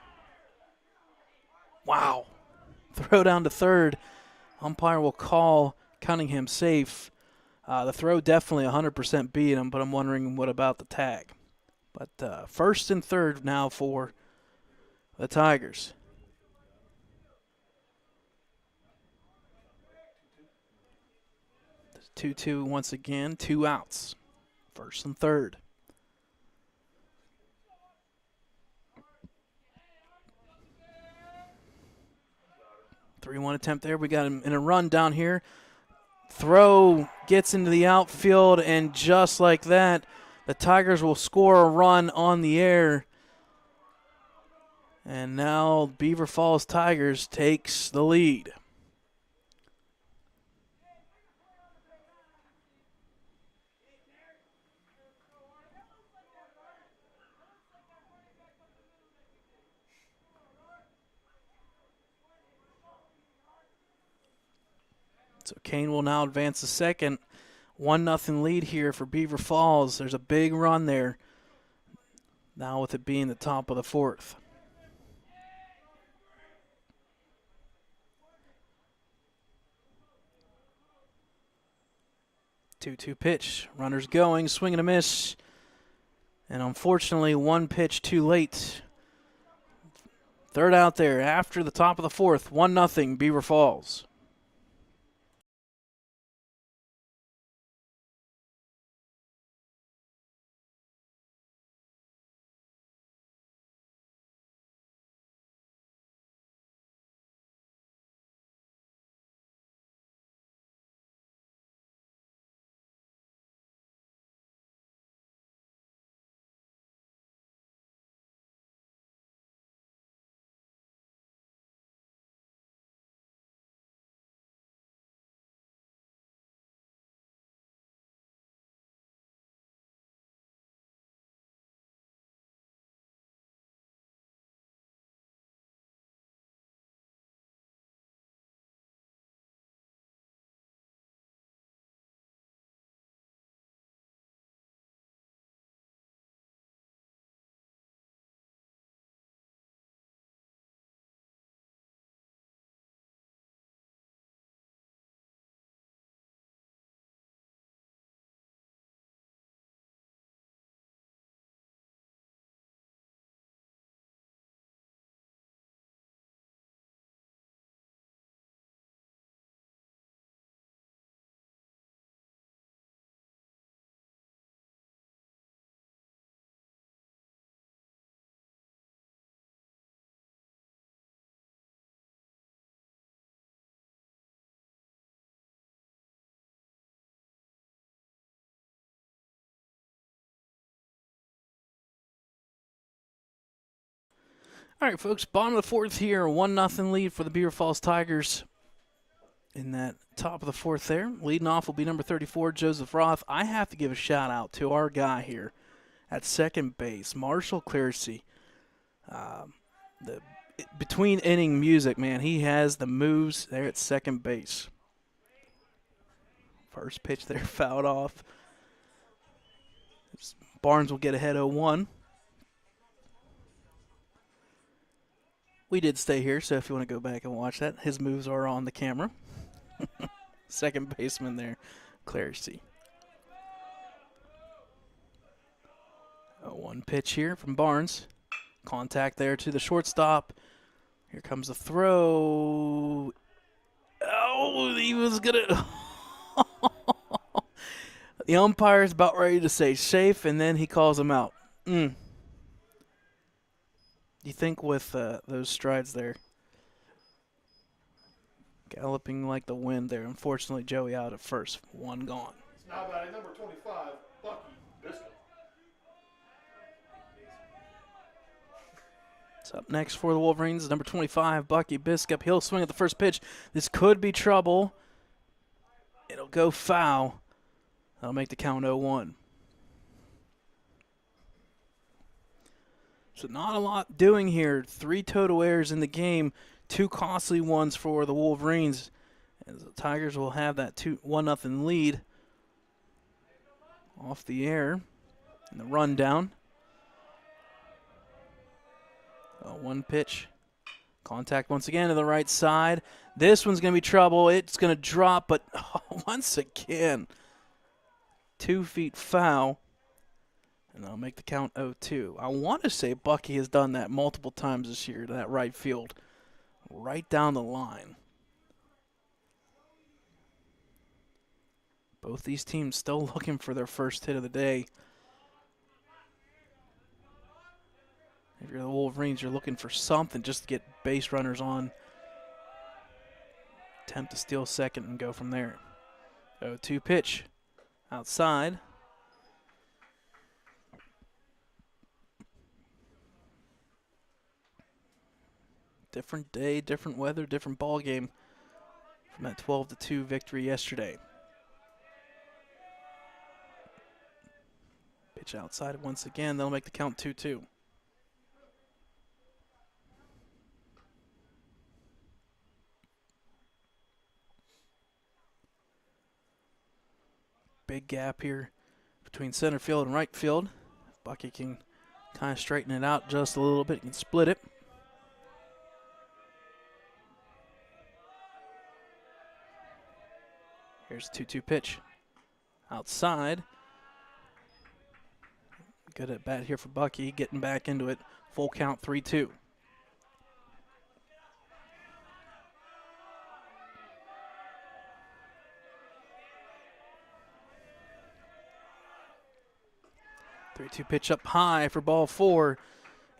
Wow. Throw down to third. Umpire will call Cunningham safe. The throw definitely 100% beat him, but I'm wondering what about the tag. But first and third now for the Tigers. The 2-2 once again, 2 outs. First and third. Three-one attempt there. We got him in a run down here. Throw gets into the outfield, and just like that, the Tigers will score a run on the air. And now Beaver Falls Tigers takes the lead. So Kane will now advance to second. 1-0 lead here for Beaver Falls. There's a big run there. Now with it being the top of the fourth. 2-2 pitch. Runners going, swing and a miss. And unfortunately, one pitch too late. Third out there after the top of the fourth. 1-0 Beaver Falls. All right, folks, bottom of the fourth here, 1-0 lead for the Beaver Falls Tigers. In that top of the fourth there, leading off will be number 34, Joseph Roth. I have to give a shout out to our guy here at second base, Marshall Clearsey. Between inning music, man, he has the moves there at second base. First pitch there, fouled off. Barnes will get ahead 0-1. We did stay here, so if you want to go back and watch that, his moves are on the camera. Second baseman there, Clearsey. 0-1 pitch here from Barnes. Contact there to the shortstop. Here comes the throw. Oh, he was going to... The umpire's about ready to say safe, and then he calls him out. You think with those strides there, galloping like the wind there. Unfortunately, Joey out at first. One gone. It's now batting number 25, Bucky Biscuit. So up next for the Wolverines, number 25, Bucky Biscup. He'll swing at the first pitch. This could be trouble. It'll go foul. That'll make the count 0-1. So not a lot doing here. 3 total errors in the game. 2 costly ones for the Wolverines. As the Tigers will have that 1-0 lead off the air in the rundown. 1 pitch. Contact once again to the right side. This one's going to be trouble. It's going to drop, but once again, 2 feet foul. And that'll make the count 0-2. I want to say Bucky has done that multiple times this year to that right field. Right down the line. Both these teams still looking for their first hit of the day. If you're the Wolverines, you're looking for something just to get base runners on. Attempt to steal second and go from there. 0-2 pitch. Outside. Different day, different weather, different ball game from that 12-2 victory yesterday. Pitch outside once again. That'll make the count 2-2. Big gap here between center field and right field. If Bucky can kind of straighten it out just a little bit, he can split it. Here's a 2-2 pitch. Outside. Good at bat here for Bucky, getting back into it. Full count 3-2. Three-two pitch up high for ball 4.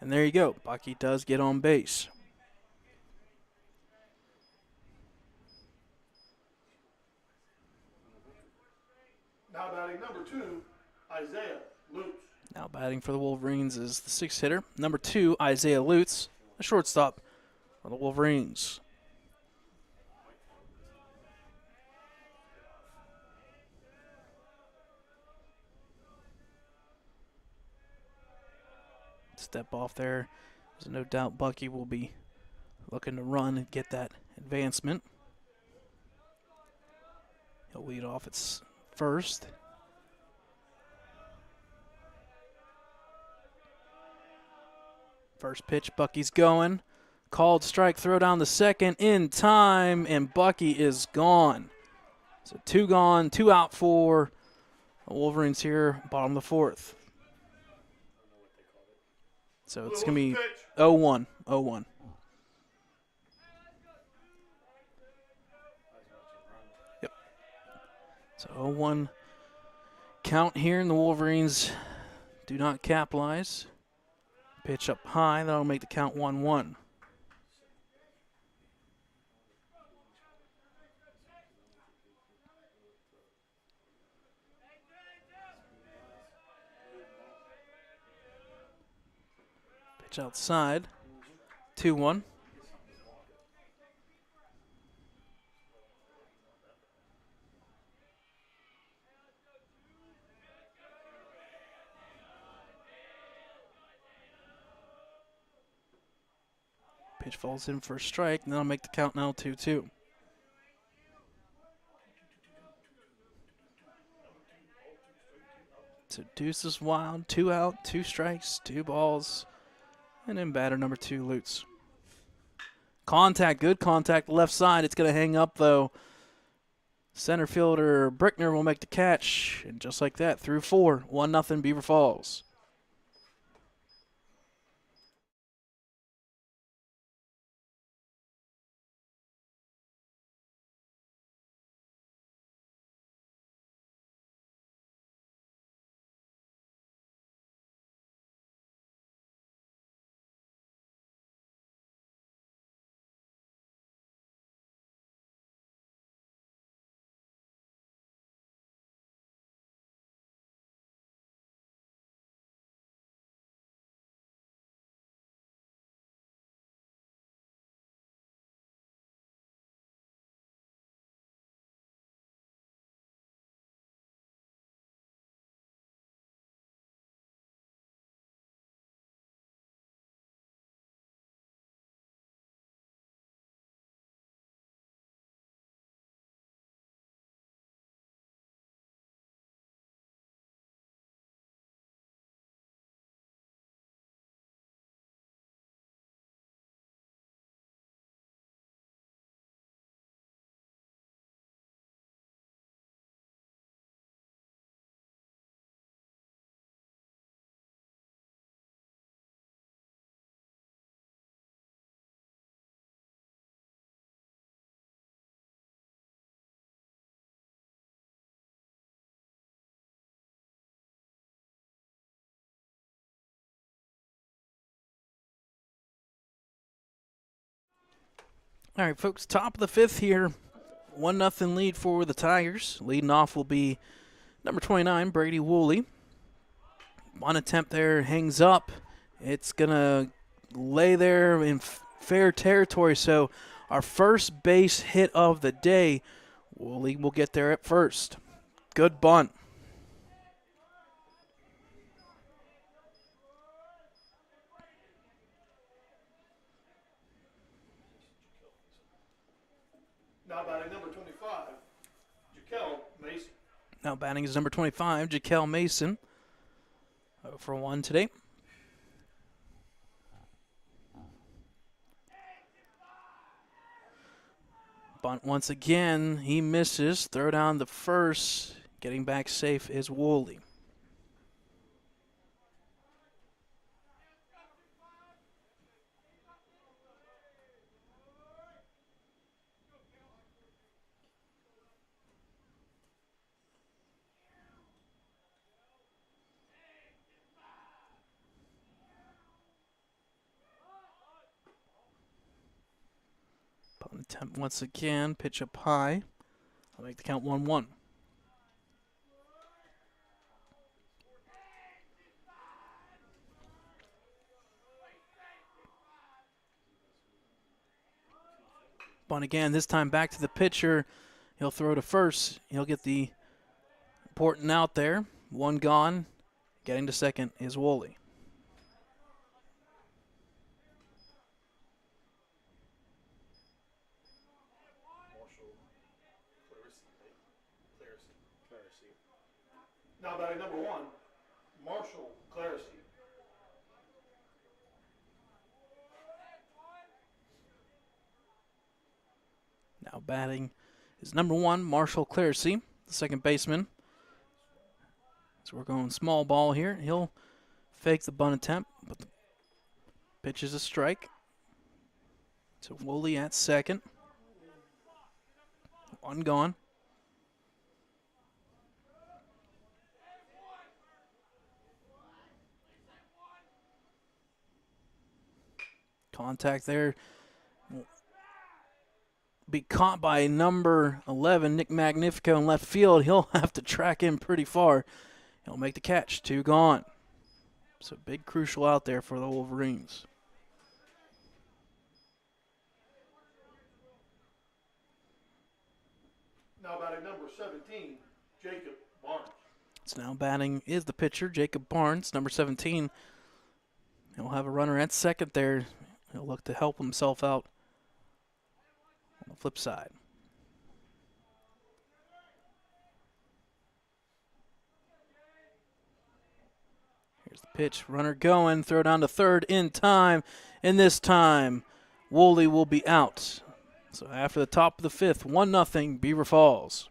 And there you go. Bucky does get on base. Now batting number 2, Isaiah Lutz. Now batting for the Wolverines is the 6th hitter, number 2, Isaiah Lutz, a shortstop for the Wolverines. Step off there. There's no doubt Bucky will be looking to run and get that advancement. He'll lead off at first. First pitch, Bucky's going. Called strike, throw down the second in time, and Bucky is gone. So 2 gone, 2 out for the Wolverines here, bottom of the 4th. So it's going to be 0-1, 0-1. Yep. So 0-1 count here, and the Wolverines do not capitalize. Pitch up high, that'll make the count 1-1. Pitch outside. 2-1. Pitch falls in for a strike, and that'll make the count now 2-2. So deuce is wild, 2 out, 2 strikes, 2 balls, and then batter number 2, Lutz. Contact, good contact, left side. It's going to hang up, though. Center fielder Brickner will make the catch, and just like that, through 4, 1-0 Beaver Falls. All right, folks, top of the 5th here. 1-0 lead for the Tigers. Leading off will be number 29, Brady Woolley. One attempt there hangs up. It's going to lay there in fair territory. So our first base hit of the day, Woolley will get there at first. Good bunt. Now batting number 25, Jaquel Mason. Now batting is number 25, Jaquel Mason. 0 for 1 today. Bunt once again. He misses. Throw down the first. Getting back safe is Woolley. Attempt once again, pitch up high. I'll make the count 1-1. Bunt again, this time back to the pitcher. He'll throw to first. He'll get the important out there. 1 gone. Getting to second is Woolley. Now batting number 1, Marshall Claresy. Now batting is number 1, Marshall Claresy, the second baseman. So we're going small ball here. He'll fake the bunt attempt, but the pitch is a strike. So Woolley at second. 1 gone. Contact there. Be caught by number 11, Nick Magnifico, in left field. He'll have to track him pretty far. He'll make the catch. 2 gone. So big crucial out there for the Wolverines. Now batting number 17, Jacob Barnes. It's now batting is the pitcher, Jacob Barnes, number 17. He'll have a runner at second there. He'll look to help himself out on the flip side. Here's the pitch. Runner going. Throw down to third in time. And this time, Woolley will be out. So after the top of the fifth, 1-0 Beaver Falls.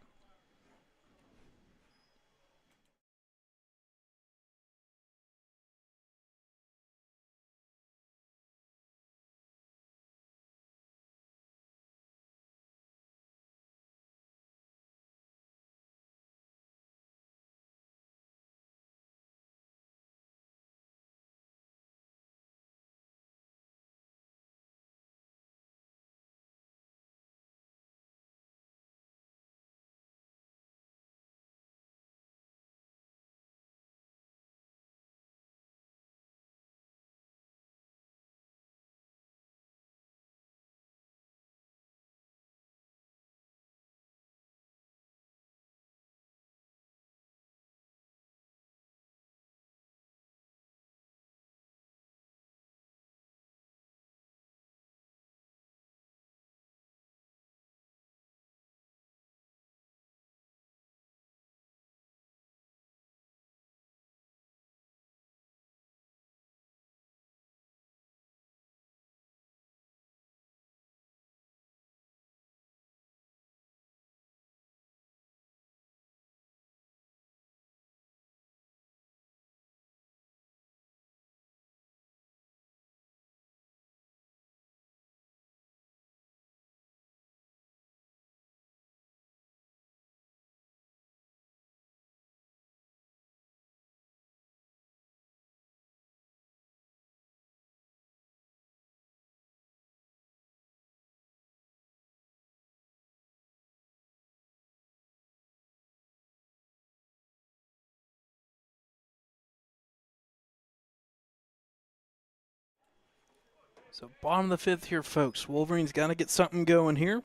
So bottom of the fifth here, folks. Wolverines got to get something going here.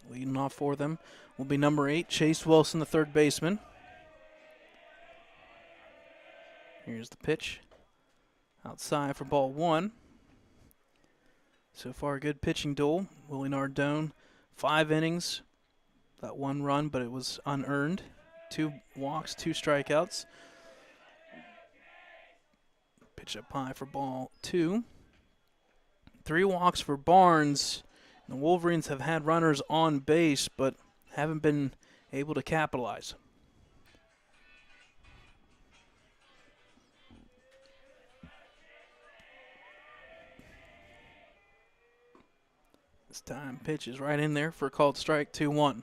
Leading off for them will be number 8, Chase Wilson, the third baseman. Here's the pitch. Outside for ball 1. So far, a good pitching duel. Willie Nardone, 5 innings. Got 1 run, but it was unearned. 2 walks, 2 strikeouts. Pitch up high for ball 2. 3 walks for Barnes. The Wolverines have had runners on base, but haven't been able to capitalize. This time, pitch is right in there for a called strike, 2-1.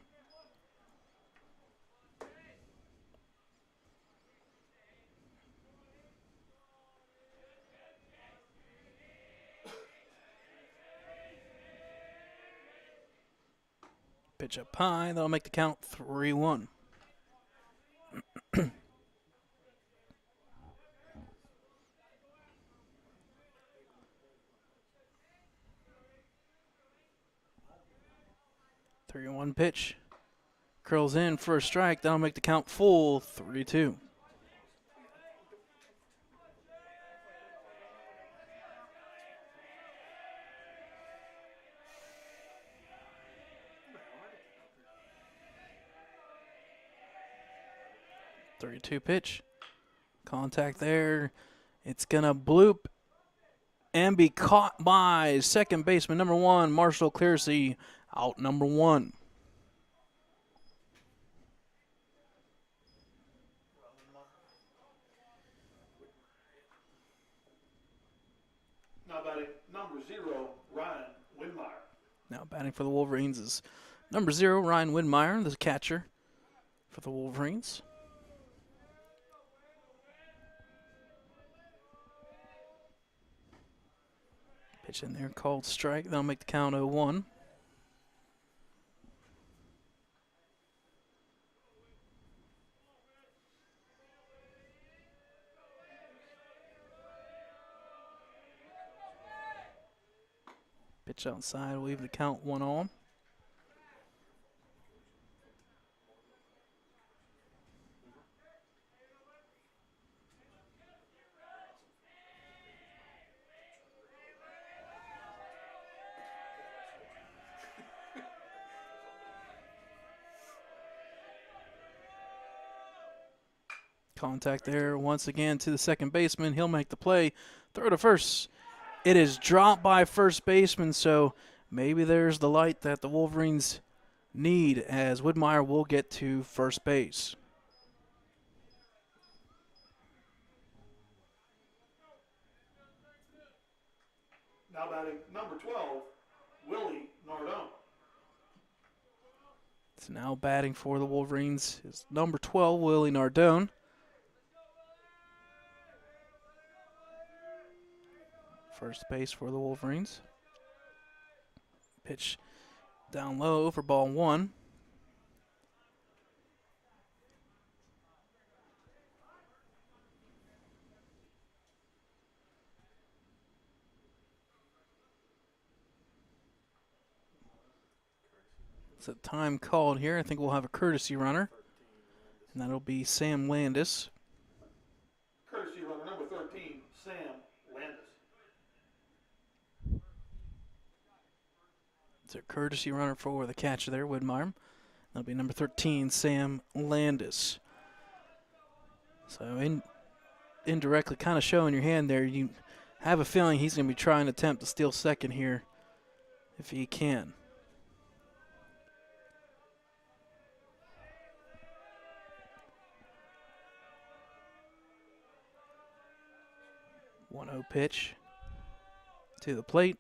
Pitch up high, that'll make the count 3-1. Three-one pitch. Curls in for a strike, that'll make the count full 3-2. Three-two pitch. Contact there. It's gonna bloop and be caught by second baseman number 1, Marshall Clearsey, out number 1. Now batting number 0, Ryan Winmeyer. Now batting for the Wolverines is number 0, Ryan Widmeyer, the catcher for the Wolverines. Pitch in there, called strike. That'll make the count 0-1. Pitch outside will leave the count 1-all. Contact there once again to the second baseman. He'll make the play. Throw to first. It is dropped by first baseman, so maybe there's the light that the Wolverines need as Whitmire will get to first base. Now batting number 12, Willie Nardone. It's now batting for the Wolverines is number 12, Willie Nardone. First base for the Wolverines. Pitch down low for ball 1. It's a time called here. I think we'll have a courtesy runner, and that'll be Sam Landis. Courtesy runner number 13, Sam Landis. It's a courtesy runner for the catcher there, Whitmire. That'll be number 13, Sam Landis. So indirectly kind of showing your hand there. You have a feeling he's going to be trying to attempt to steal second here if he can. One-0 pitch to the plate.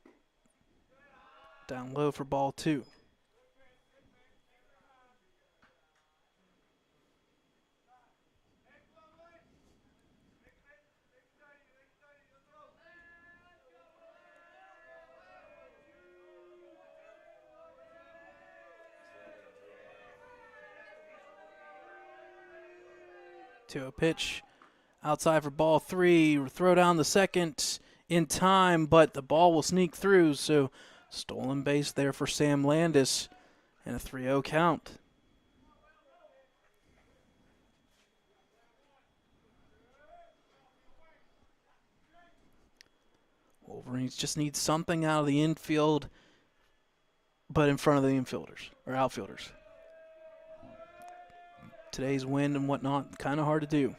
Down low for ball 2. To a pitch outside for ball 3. Throw down the second in time, but the ball will sneak through. So stolen base there for Sam Landis and a 3-0 count. Wolverines just need something out of the infield, but in front of the infielders or outfielders. Today's wind and whatnot, kind of hard to do.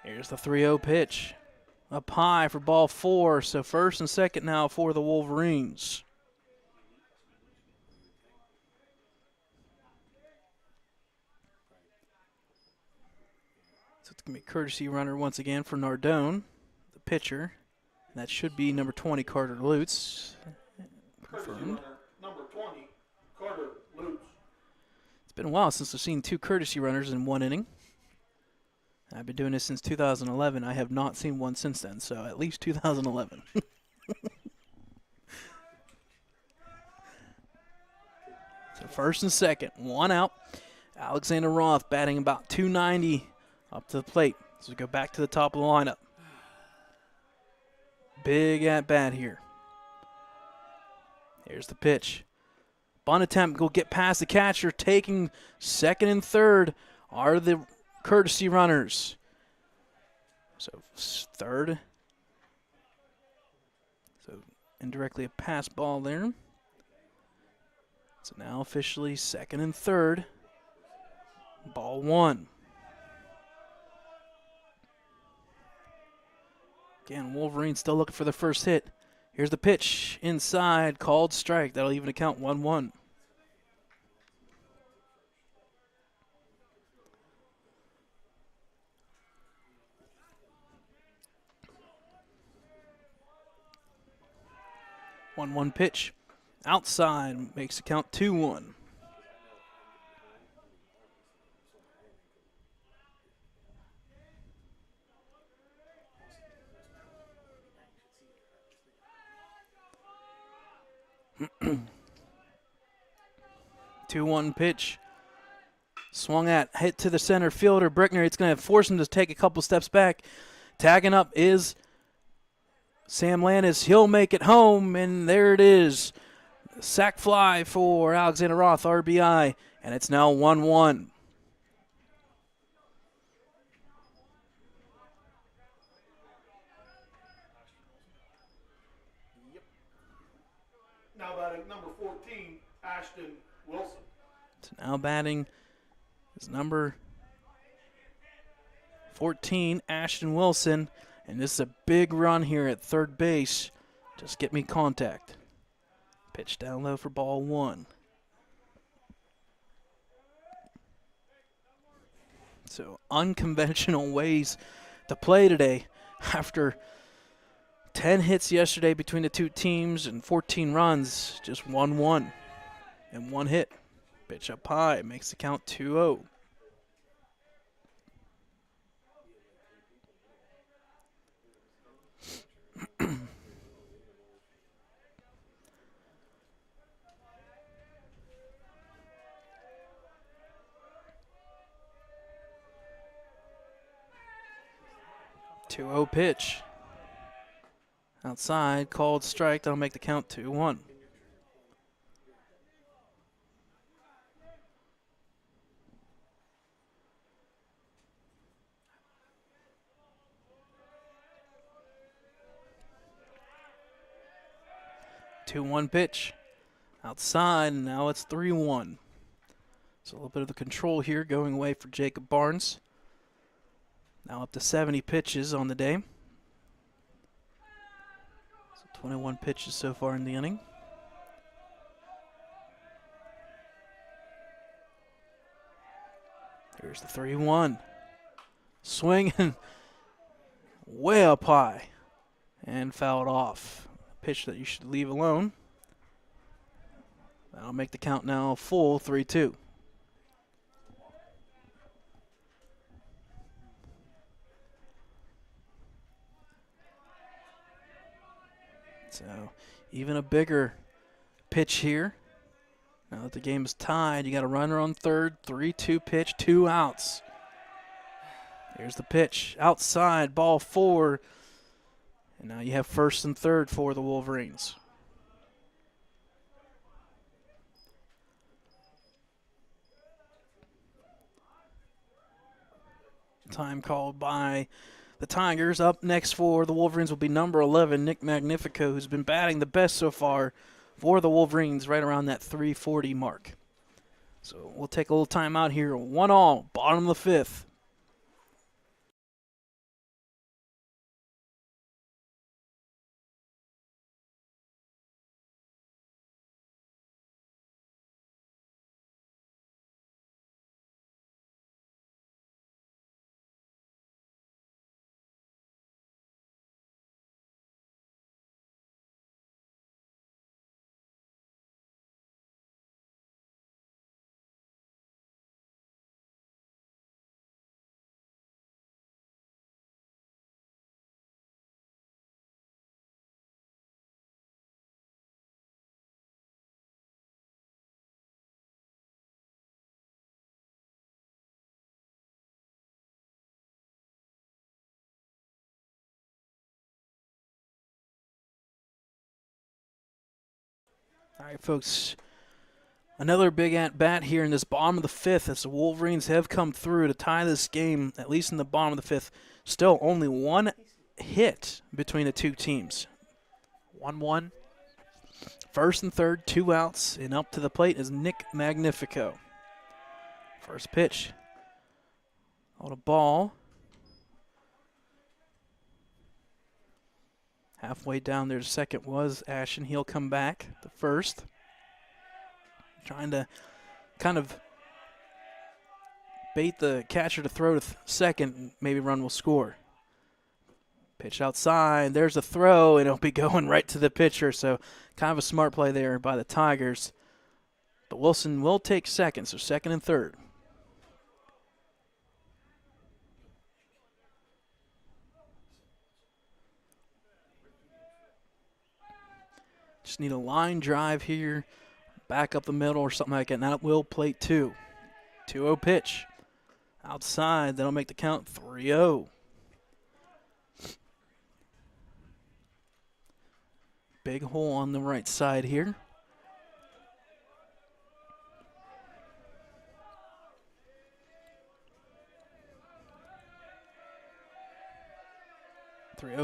Here's the 3-0 pitch. Up high for ball 4, so first and second now for the Wolverines. So it's going to be a courtesy runner once again for Nardone, the pitcher. And that should be number 20, Carter Lutz. Confirmed. Number 20, Carter Lutz. It's been a while since I've seen 2 courtesy runners in 1 inning. I've been doing this since 2011. I have not seen one since then, so at least 2011. So first and second, 1 out. Alexander Roth batting about 290 up to the plate. So we go back to the top of the lineup. Big at bat here. Here's the pitch. Bunt attempt, go get past the catcher. Taking second and third are the courtesy runners. So third. So indirectly a pass ball there. So now officially second and third. Ball 1. Again, Wolverines still looking for the first hit. Here's the pitch inside, called strike. That'll even account 1-1. One pitch outside makes the count 2-1. Two-one pitch. Swung at, hit to the center fielder, Brickner. It's going to force him to take a couple steps back. Tagging up is Sam Landis. He'll make it home, and there it is. Sack fly for Alexander Roth, RBI, and it's now 1-1. Now batting number 14, Ashton Wilson. So now batting is number 14, Ashton Wilson. And this is a big run here at third base. Just get me contact. Pitch down low for ball 1. So unconventional ways to play today after 10 hits yesterday between the two teams and 14 runs, just 1-1 and 1 hit. Pitch up high, makes the count 2-0. Pitch. Outside, called strike. That'll make the count 2-1. Pitch. Outside, and now it's 3-1. So a little bit of the control here going away for Jacob Barnes. Now up to 70 pitches on the day. So 21 pitches so far in the inning. Here's the 3-1. Swinging way up high and fouled off. A pitch that you should leave alone. That'll make the count now full 3-2. So even a bigger pitch here. Now that the game is tied, you got a runner on third, 3-2 pitch, 2 outs. Here's the pitch, outside, ball 4. And now you have first and third for the Wolverines. Time called by the Tigers. Up next for the Wolverines will be number 11, Nick Magnifico, who's been batting the best so far for the Wolverines, right around that 340 mark. So we'll take a little time out here. 1-1, bottom of the 5th. All right, folks, another big at-bat here in this bottom of the 5th as the Wolverines have come through to tie this game, at least in the bottom of the 5th. Still only 1 hit between the two teams. 1-1. First and third, 2 outs, and up to the plate is Nick Magnifico. First pitch. On a ball. Halfway down there, second was Ashton. He'll come back the first. Trying to kind of bait the catcher to throw to second. Maybe run will score. Pitch outside. There's a throw, and it'll be going right to the pitcher. So kind of a smart play there by the Tigers. But Wilson will take second, so second and third. Just need a line drive here, back up the middle or something like that, and that will plate 2. 2-0 pitch. Outside, that'll make the count 3-0. Big hole on the right side here.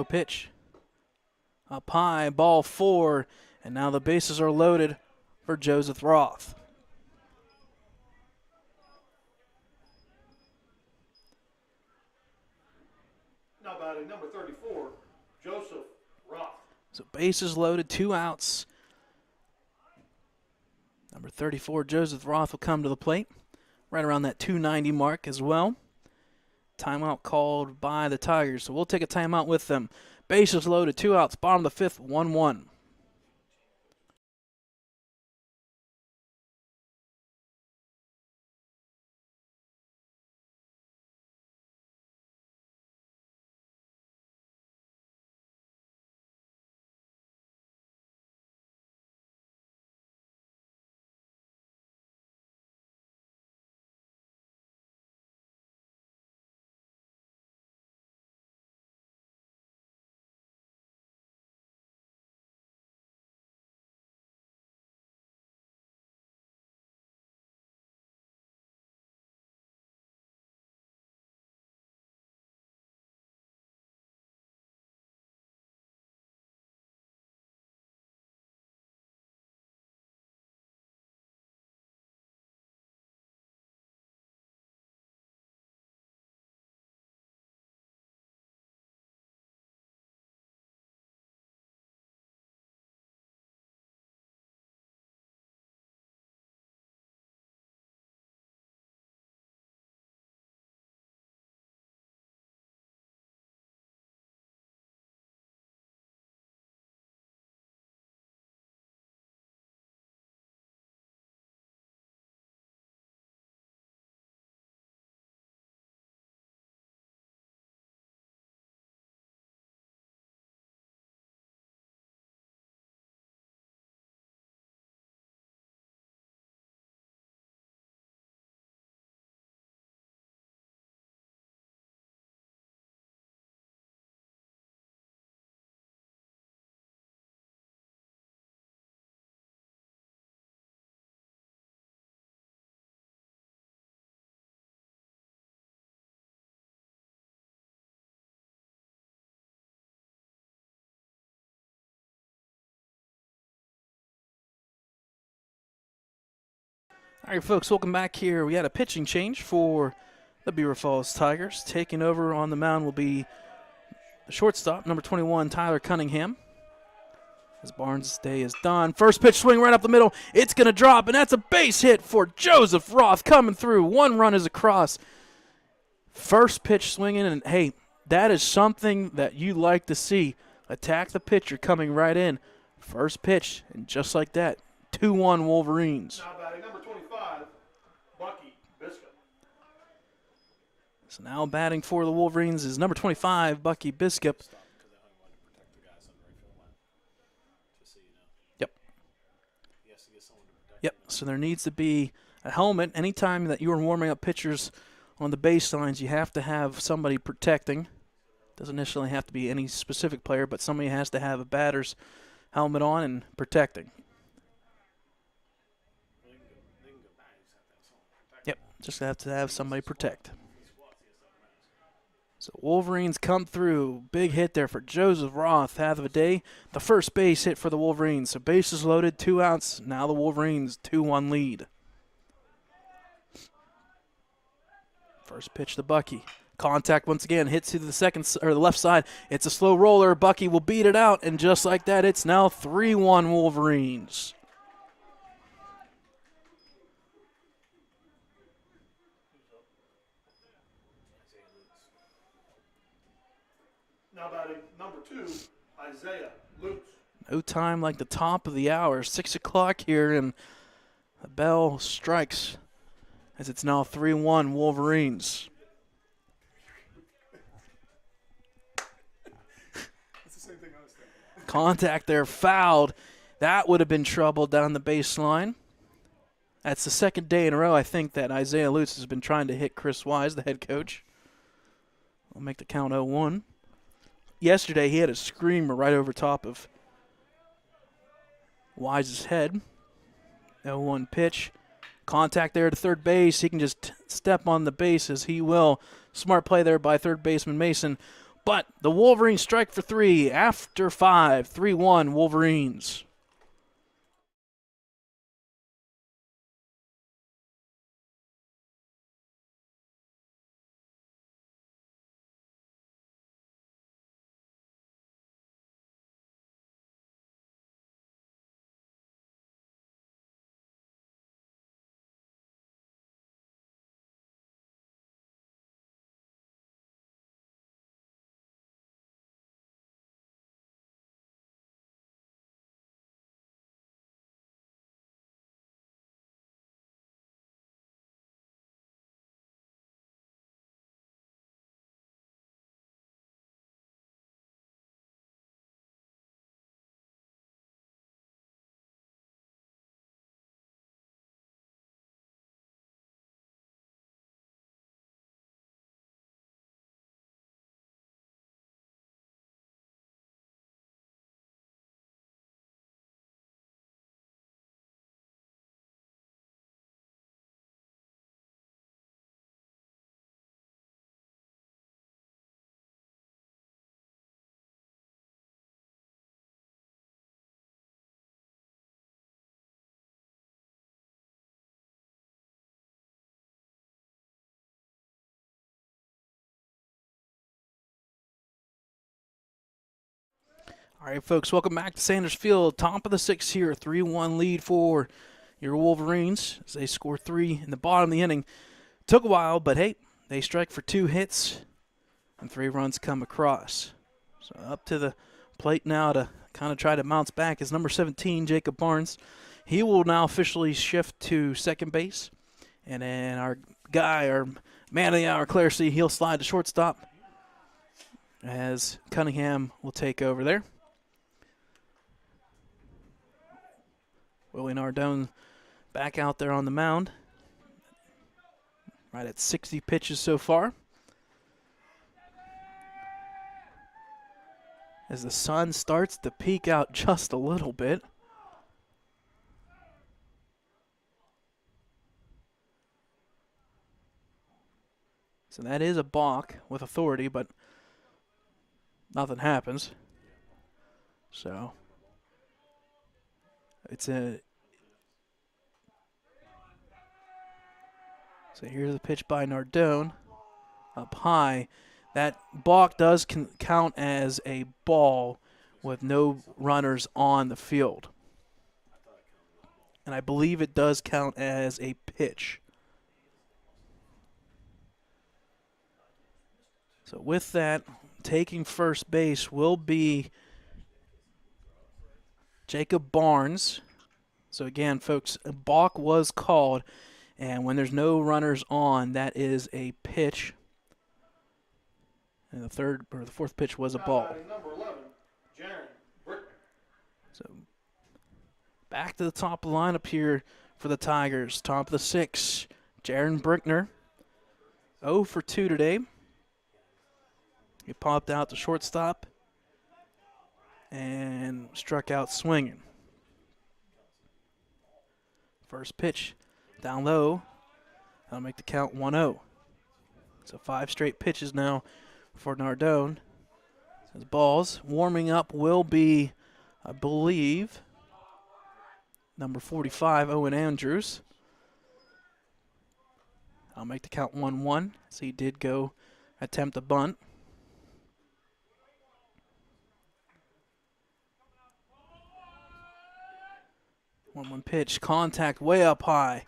Pitch. Up high, ball 4, and now the bases are loaded for Joseph Roth. batting number 34, Joseph Roth. So bases loaded, 2 outs. Number 34, Joseph Roth, will come to the plate. Right around that 290 mark as well. Timeout called by the Tigers, so we'll take a timeout with them. Bases loaded, 2 outs, bottom of the 5th, 1-1. All right, folks, welcome back here. We had a pitching change for the Beaver Falls Tigers. Taking over on the mound will be the shortstop, number 21, Tyler Cunningham. As Barnes' day is done. First pitch swing right up the middle. It's going to drop, and that's a base hit for Joseph Roth coming through. 1 run is across. First pitch swinging, and hey, that is something that you like to see. Attack the pitcher coming right in. First pitch, and just like that, 2-1 Wolverines. Now batting number 25, Bucky Biscuit. So now batting for the Wolverines is number 25, Bucky Biscup. Yep. Yep, so there needs to be a helmet. Anytime that you are warming up pitchers on the baselines, you have to have somebody protecting. Doesn't necessarily have to be any specific player, but somebody has to have a batter's helmet on and protecting. Yep, just have to have somebody protect. So Wolverines come through. Big hit there for Joseph Roth. Half of a day. The first base hit for the Wolverines. So bases loaded, 2 outs. Now the Wolverines 2-1 lead. First pitch to Bucky. Contact once again. Hits to the the left side. It's a slow roller. Bucky will beat it out, and just like that, it's now 3-1 Wolverines. Now batting number 2, Isaiah Lutz. No time like the top of the hour. 6 o'clock here, and the bell strikes as it's now 3-1 Wolverines. That's the same thing I was thinking. Contact there, fouled. That would have been trouble down the baseline. That's the second day in a row, I think, that Isaiah Lutz has been trying to hit Chris Wise, the head coach. We'll make the count 0-1. Yesterday, he had a screamer right over top of Wise's head. 0-1 pitch. Contact there to third base. He can just step on the base as he will. Smart play there by third baseman Mason. But the Wolverines strike for 3 after 5. 3-1 Wolverines. All right, folks, welcome back to Sanders Field. Top of the sixth here, 3-1 lead for your Wolverines as they score 3 in the bottom of the inning. Took a while, but hey, they strike for 2 hits and 3 runs come across. So up to the plate now to kind of try to bounce back is number 17, Jacob Barnes. He will now officially shift to second base. And then our guy, our man of the hour, Claire C., he'll slide to shortstop as Cunningham will take over there. Willie Nardone back out there on the mound. Right at 60 pitches so far. As the sun starts to peek out just a little bit. So that is a balk with authority, but nothing happens. So it's a. So here's the pitch by Nardone up high. That balk does count as a ball with no runners on the field. And I believe it does count as a pitch. So with that, taking first base will be Jacob Barnes. So again, folks, a balk was called, and when there's no runners on, that is a pitch. And the fourth pitch was a ball. Number 11, Jaron Brickner. So back to the top of the lineup here for the Tigers. Top of the 6, Jaron Brickner. 0 for 2 today. He popped out to shortstop and struck out swinging. First pitch down low. That'll make the count 1-0. So 5 straight pitches now for Nardone. His balls. Warming up will be, I believe, number 45, Owen Andrews. I'll make the count 1-1, so he did go attempt a bunt. 1-1 pitch, contact way up high.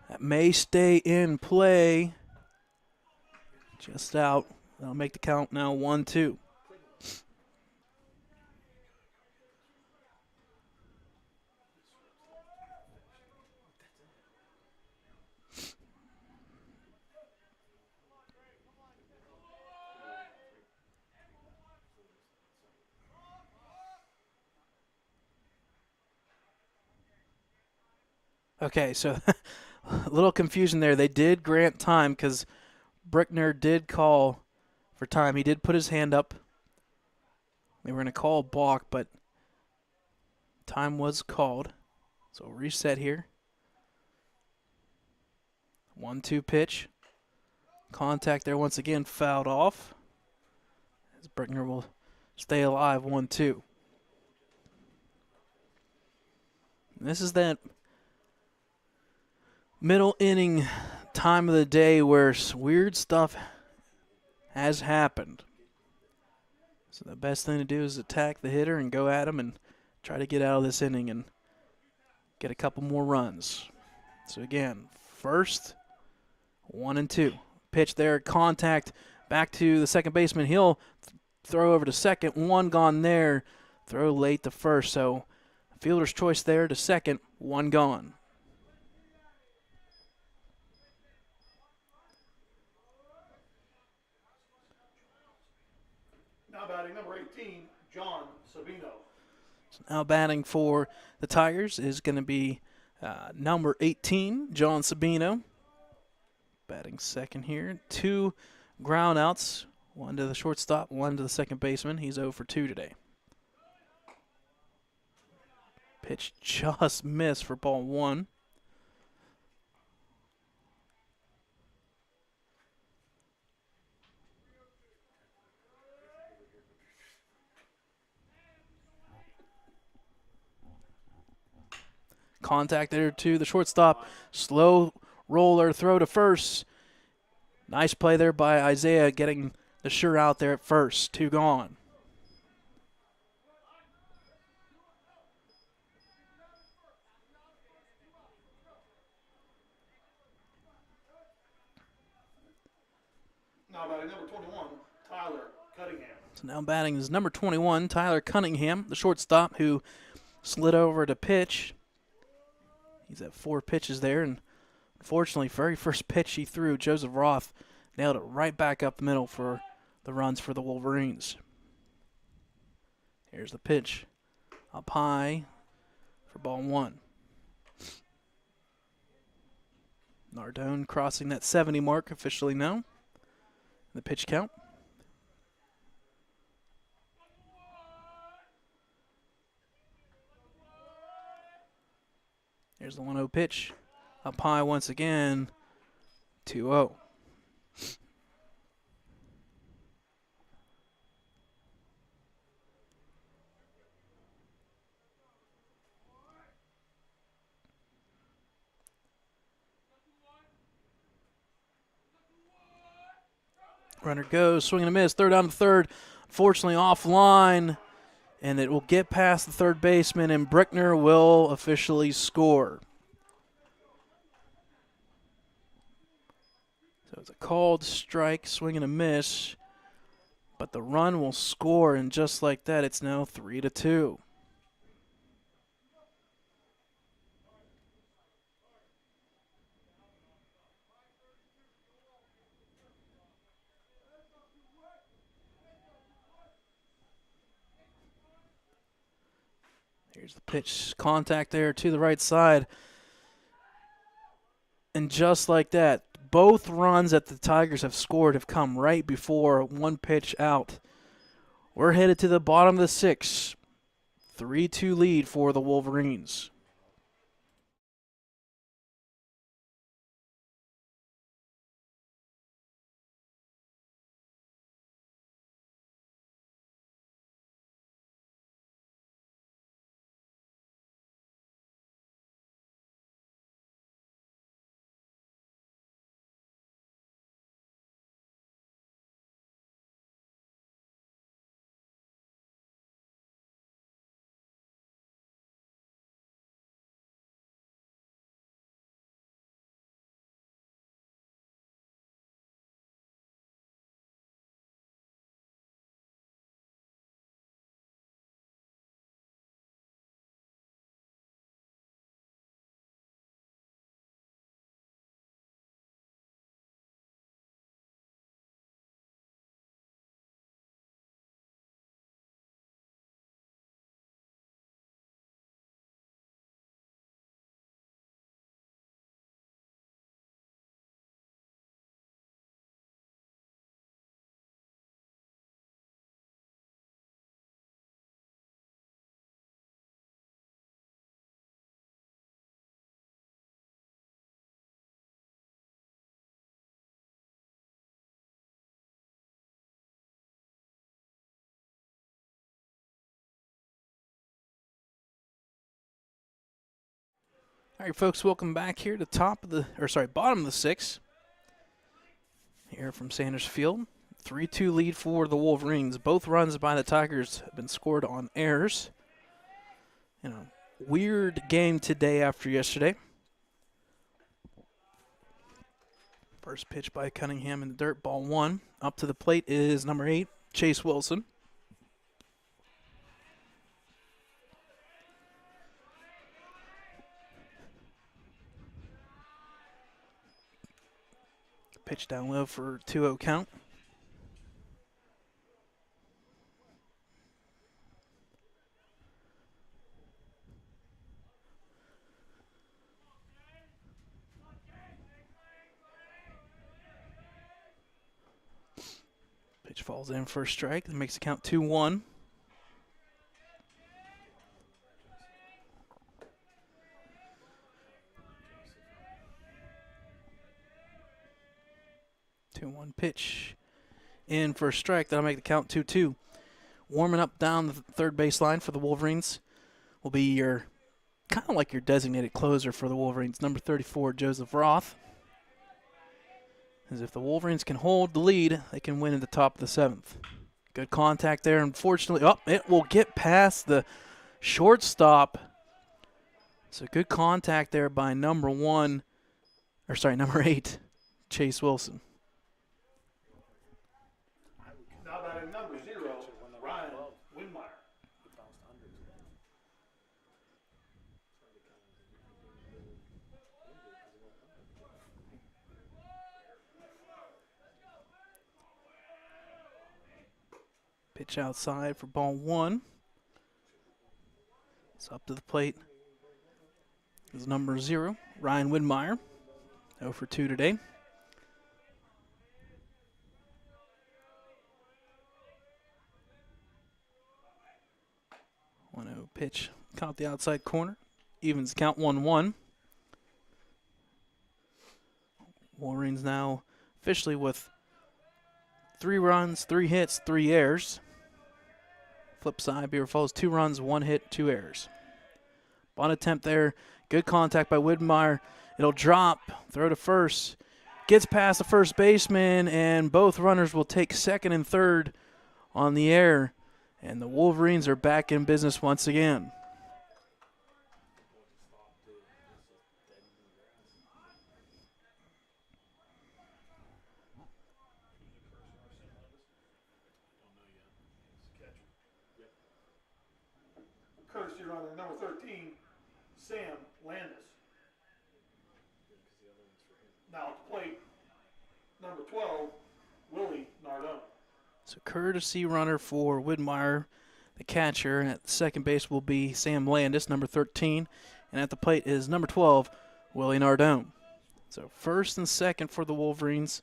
That may stay in play. Just out. That'll make the count now 1-2. Okay, so a little confusion there. They did grant time because Brickner did call for time. He did put his hand up. They were going to call a balk, but time was called. So reset here. 1-2 pitch. Contact there once again, fouled off. As Brickner will stay alive, 1-2. This is that middle inning time of the day where weird stuff has happened. So the best thing to do is attack the hitter and go at him and try to get out of this inning and get a couple more runs. So again, first, 1-2. Pitch there, contact back to the second baseman. He'll throw over to second. 1 gone there. Throw late to first. So fielder's choice there to second. 1 gone. Now batting number 18, John Sabino. So now batting for the Tigers is going to be number 18, John Sabino. Batting second here. 2 ground outs. 1 to the shortstop, 1 to the second baseman. He's 0 for 2 today. Pitch just missed for ball 1. Contact there to the shortstop. Slow roller throw to first. Nice play there by Isaiah getting the sure out there at first. 2 gone. Now batting number 21, Tyler Cunningham. So now batting is number 21, Tyler Cunningham, the shortstop who slid over to pitch. He's at 4 pitches there, and unfortunately, very first pitch he threw, Joseph Roth nailed it right back up the middle for the runs for the Wolverines. Here's the pitch. Up high for ball 1. Nardone crossing that 70 mark officially now. The pitch count. Here's the 1-0 pitch. Up high once again. 2-0. Runner goes, swing and a miss, third down to third. Unfortunately offline, and it will get past the third baseman, and Brickner will officially score. So it's a called strike, swing and a miss, but the run will score, and just like that, it's now 3-2. Here's the pitch, contact there to the right side. And just like that, both runs that the Tigers have scored have come right before one pitch out. We're headed to the bottom of the 6th. 3-2 lead for the Wolverines. All right, folks, welcome back here to bottom of the 6th. Here from Sanders Field. 3-2 lead for the Wolverines. Both runs by the Tigers have been scored on errors. You know, weird game today after yesterday. First pitch by Cunningham in the dirt, ball 1. Up to the plate is number 8, Chase Wilson. Pitch down low for 2-0 count. Pitch falls in for a strike. That makes the count 2-1. Pitch in for a strike. That'll make the count 2-2. Warming up down the third baseline for the Wolverines will be your kind of like your designated closer for the Wolverines, number 34, Joseph Roth. As if the Wolverines can hold the lead, they can win at the top of the 7th. Good contact there. Unfortunately, it will get past the shortstop. So good contact there by number 8, Chase Wilson. Pitch outside for ball 1. It's up to the plate. Is number 0, Ryan Widmeyer. 0 for 2 today. 1-0 pitch. Caught the outside corner. Evens count 1-1. Wolverines now officially with 3 runs, 3 hits, 3 errors. Flip side, Beaver Falls 2 runs, 1 hit, 2 errors. Bunt attempt there. Good contact by Widmeyer. It'll drop. Throw to first. Gets past the first baseman, and both runners will take second and third on the air. And the Wolverines are back in business once again. Courtesy runner number 13, Sam Landis. Now at the plate, number 12, Willie Nardone. So courtesy runner for Widmeyer, the catcher. And at the second base will be Sam Landis, number 13. And at the plate is number 12, Willie Nardone. So first and second for the Wolverines.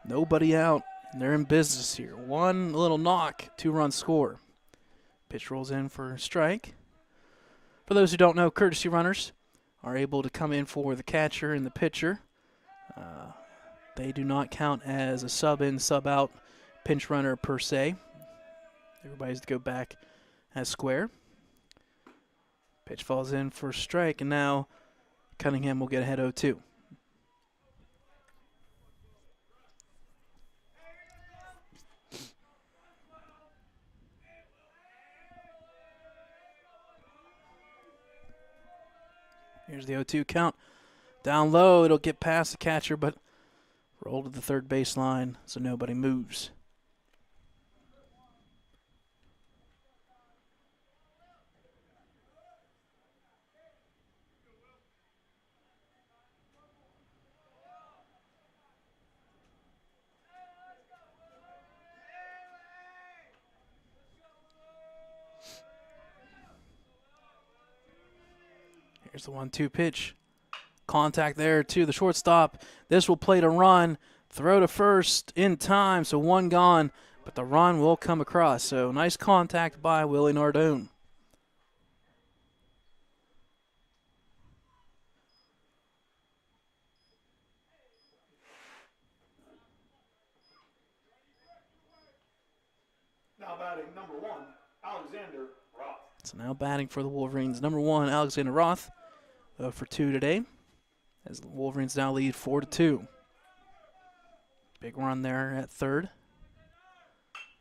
Nobody out. And they're in business here. 1 little knock, 2-run score. Pitch rolls in for a strike. For those who don't know, courtesy runners are able to come in for the catcher and the pitcher. They do not count as a sub-in, sub-out pinch runner per se. Everybody's to go back as square. Pitch falls in for a strike, and now Cunningham will get ahead 0-2. Here's the 0-2 count. Down low, it'll get past the catcher, but roll to the third baseline so nobody moves. Here's the 1-2 pitch. Contact there to the shortstop. This will play to run. Throw to first in time, so 1 gone, but the run will come across. So nice contact by Willie Nardone. Now batting number 1, Alexander Roth. So now batting for the Wolverines, number 1, Alexander Roth. 0 for 2 today, as the Wolverines now lead 4-2. Big run there at third.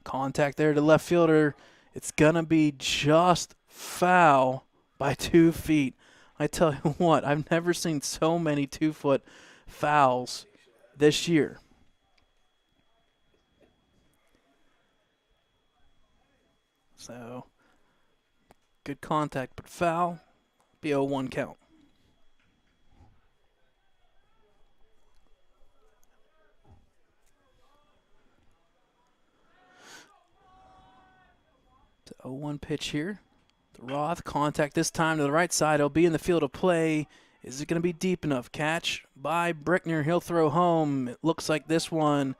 Contact there to left fielder. It's going to be just foul by 2 feet. I tell you what, I've never seen so many 2-foot fouls this year. So, good contact, but foul. Be 0-1 count. To 0-1 pitch here. The Roth contact this time to the right side. It'll be in the field of play. Is it going to be deep enough? Catch by Brickner. He'll throw home. It looks like this one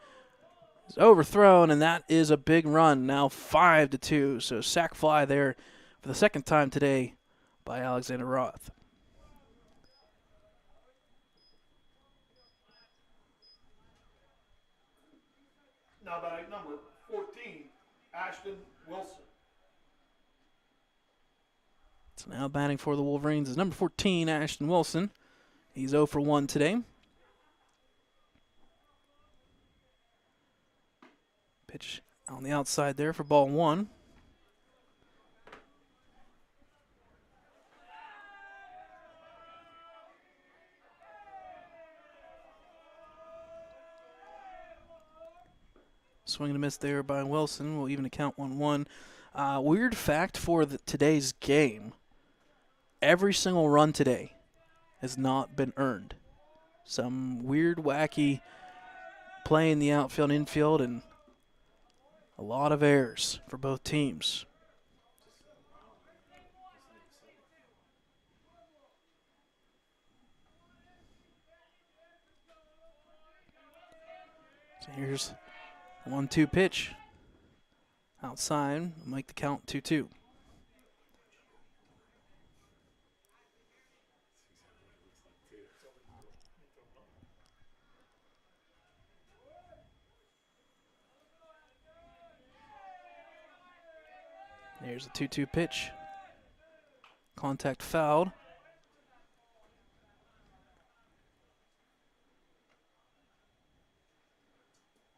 is overthrown, and that is a big run. Now 5-2. So sac fly there for the second time today by Alexander Roth. Now batting number 14, Ashton Wilson. So now batting for the Wolverines is number 14, Ashton Wilson. He's 0 for 1 today. Pitch on the outside there for ball 1. Swing and a miss there by Wilson. We'll even account 1-1. Weird fact for today's game. Every single run today has not been earned. Some weird, wacky play in the outfield, infield, and A lot of errors for both teams. So here's the 1-2 pitch. Outside, make the count 2-2. There's a 2-2 pitch. Contact fouled.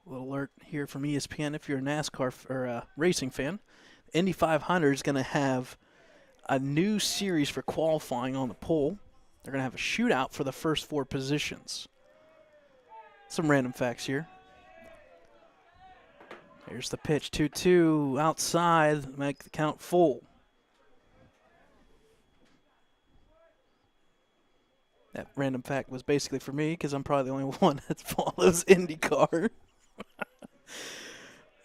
A little alert here from ESPN if you're a NASCAR or a racing fan. Indy 500 is going to have a new series for qualifying on the pole. They're going to have a shootout for the first 4 positions. Some random facts here. Here's the pitch, 2-2 outside, make the count full. That random fact was basically for me because I'm probably the only one that follows IndyCar.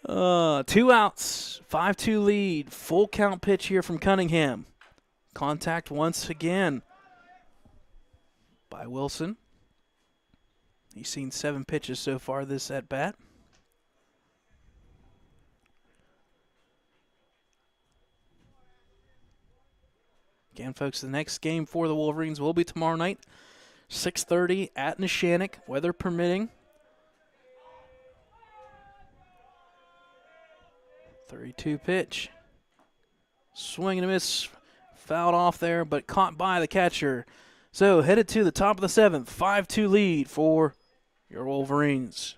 2 outs, 5-2 lead, full count pitch here from Cunningham. Contact once again by Wilson. He's seen 7 pitches so far this at bat. Again, folks, the next game for the Wolverines will be tomorrow night, 6:30 at Neshannock, weather permitting. 3-2 pitch. Swing and a miss. Fouled off there, but caught by the catcher. So headed to the top of the 7th, 5-2 lead for your Wolverines.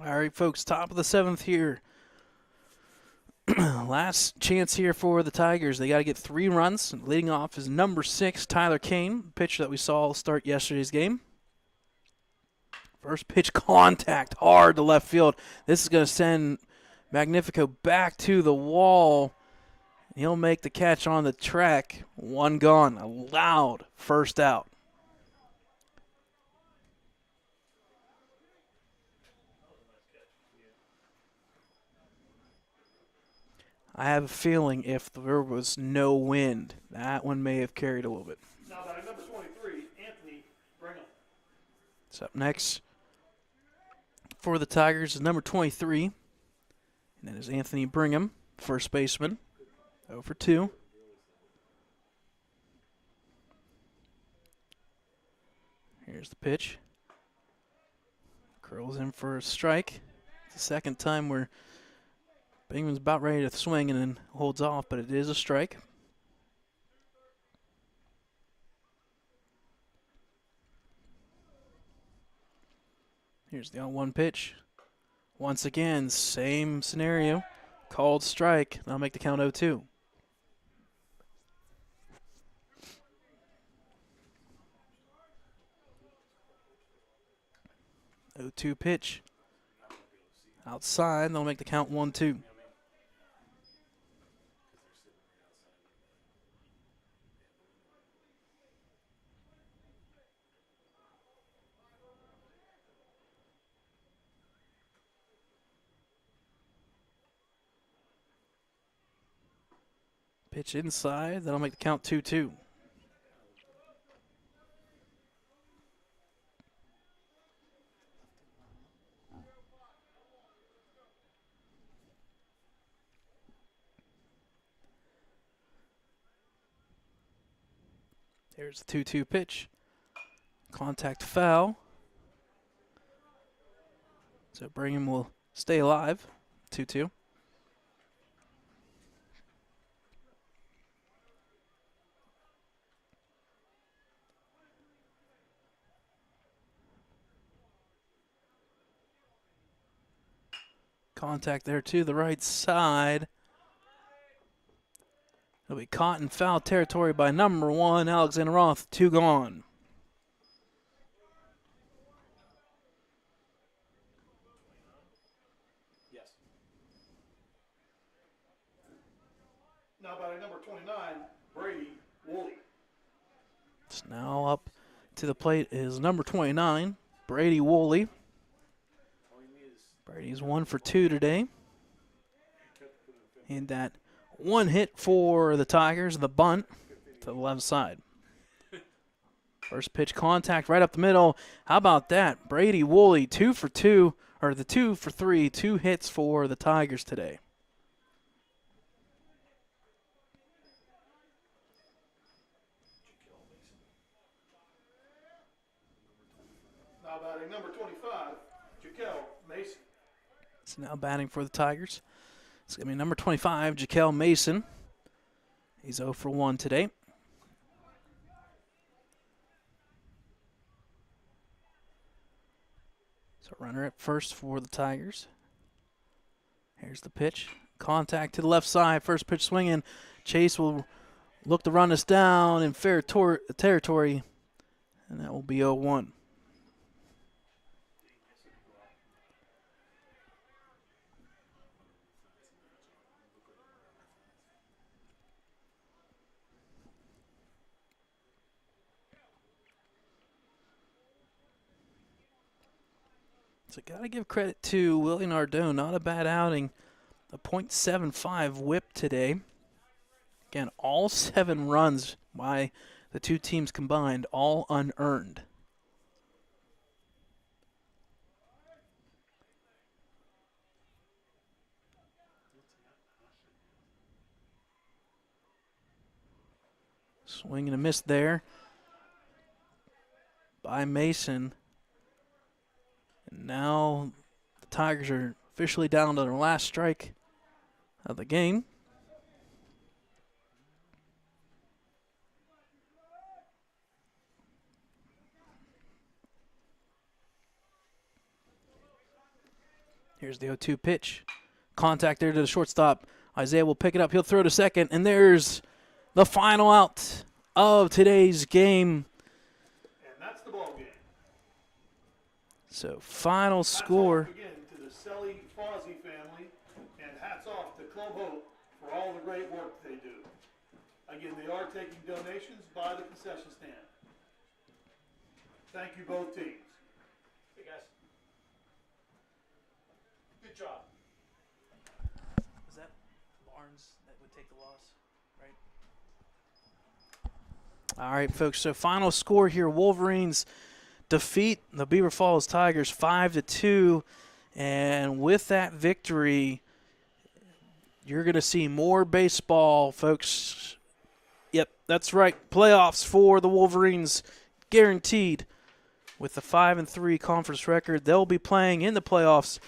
All right, folks, top of the 7th here. Last chance here for the Tigers. They got to get 3 runs. Leading off is number 6, Tyler Kane, pitcher that we saw start yesterday's game. First pitch contact, hard to left field. This is going to send Magnifico back to the wall. He'll make the catch on the track. 1 gone, a loud first out. I have a feeling if there was no wind, that one may have carried a little bit. Now batting number 23, Anthony Brigham. So up next for the Tigers is number 23, and that is Anthony Brigham, first baseman, 0-for-2. Here's the pitch. Curls in for a strike. It's the second time where Bingman's about ready to swing and then holds off, but it is a strike. Here's the 0-1 pitch. Once again, same scenario. Called strike. That'll make the count 0-2. 0-2 pitch. Outside, they'll make the count 1-2. Pitch inside. That'll make the count 2-2. There's the 2-2 pitch. Contact foul. So Brigham will stay alive. 2-2. Contact there to the right side. It'll be caught in foul territory by number 1, Alexander Roth. 2 gone. Yes. Now batting number 29, Brady Woolley. It's now up to the plate is number 29, Brady Woolley. Brady's 1 for 2 today. And that 1 hit for the Tigers, the bunt to the left side. First pitch contact right up the middle. How about that? Brady Woolley 2 for 2, or the 2 for 3, 2 hits for the Tigers today. Now batting number 25, Jaquel Mason. It's now batting for the Tigers. It's going to be number 25, Jaquel Mason. He's 0 for 1 today. So runner at first for the Tigers. Here's the pitch. Contact to the left side. First pitch swinging. Chase will look to run us down in fair territory. And that will be 0-1. So got to give credit to Willie Nardone. Not a bad outing. A .75 whip today. Again, all 7 runs by the 2 teams combined, all unearned. Swing and a miss there by Mason. And now the Tigers are officially down to their last strike of the game. Here's the 0-2 pitch. Contact there to the shortstop. Isaiah will pick it up. He'll throw to second. And there's the final out of today's game. And that's the ball game. So final score. Hats off again to the Selly Fozzie family, and hats off to Club Hope for all the great work they do. Again, they are taking donations by the concession stand. Thank you both teams. Hey, guys. Good job. Was that Barnes that would take the loss, right? All right, folks. So final score here: Wolverines defeat the Beaver Falls Tigers 5-2, and with that victory, you're going to see more baseball, folks. Yep, that's right. Playoffs for the Wolverines, guaranteed. With the 5-3 conference record, they'll be playing in the playoffs.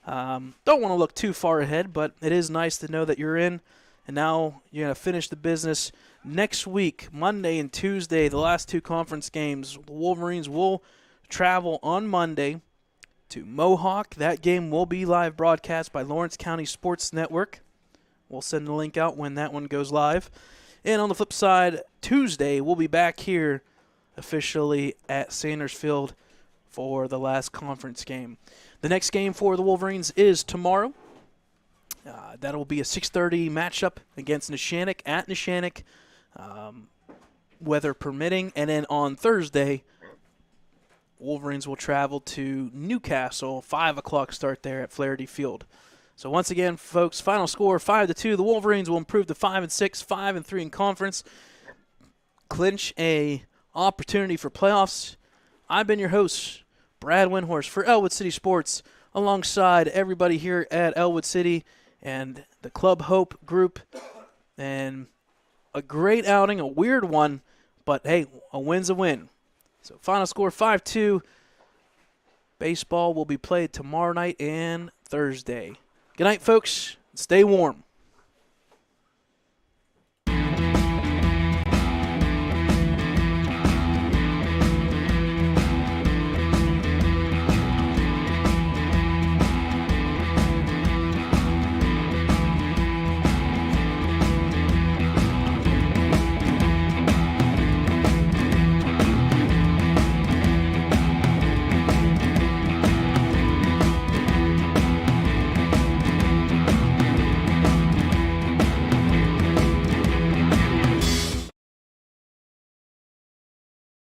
Don't want to look too far ahead, but it is nice to know that you're in. And now you're going to finish the business next week, Monday and Tuesday, the last 2 conference games. The Wolverines will travel on Monday to Mohawk. That game will be live broadcast by Lawrence County Sports Network. We'll send the link out when that one goes live. And on the flip side, Tuesday, we'll be back here officially at Sanders Field for the last conference game. The next game for the Wolverines is tomorrow. That'll be a 6:30 matchup against Neshannock at Neshannock, weather permitting. And then on Thursday, Wolverines will travel to Newcastle, 5 o'clock start there at Flaherty Field. So once again, folks, final score 5-2. The Wolverines will improve to 5-6, 5-3 in conference, clinch a opportunity for playoffs. I've been your host, Brad Windhorst, for Ellwood City Sports, alongside everybody here at Ellwood City and the Club Hope group. And a great outing, a weird one, but hey, a win's a win. So final score 5-2. Baseball will be played tomorrow night and Thursday. Good night, folks. Stay warm.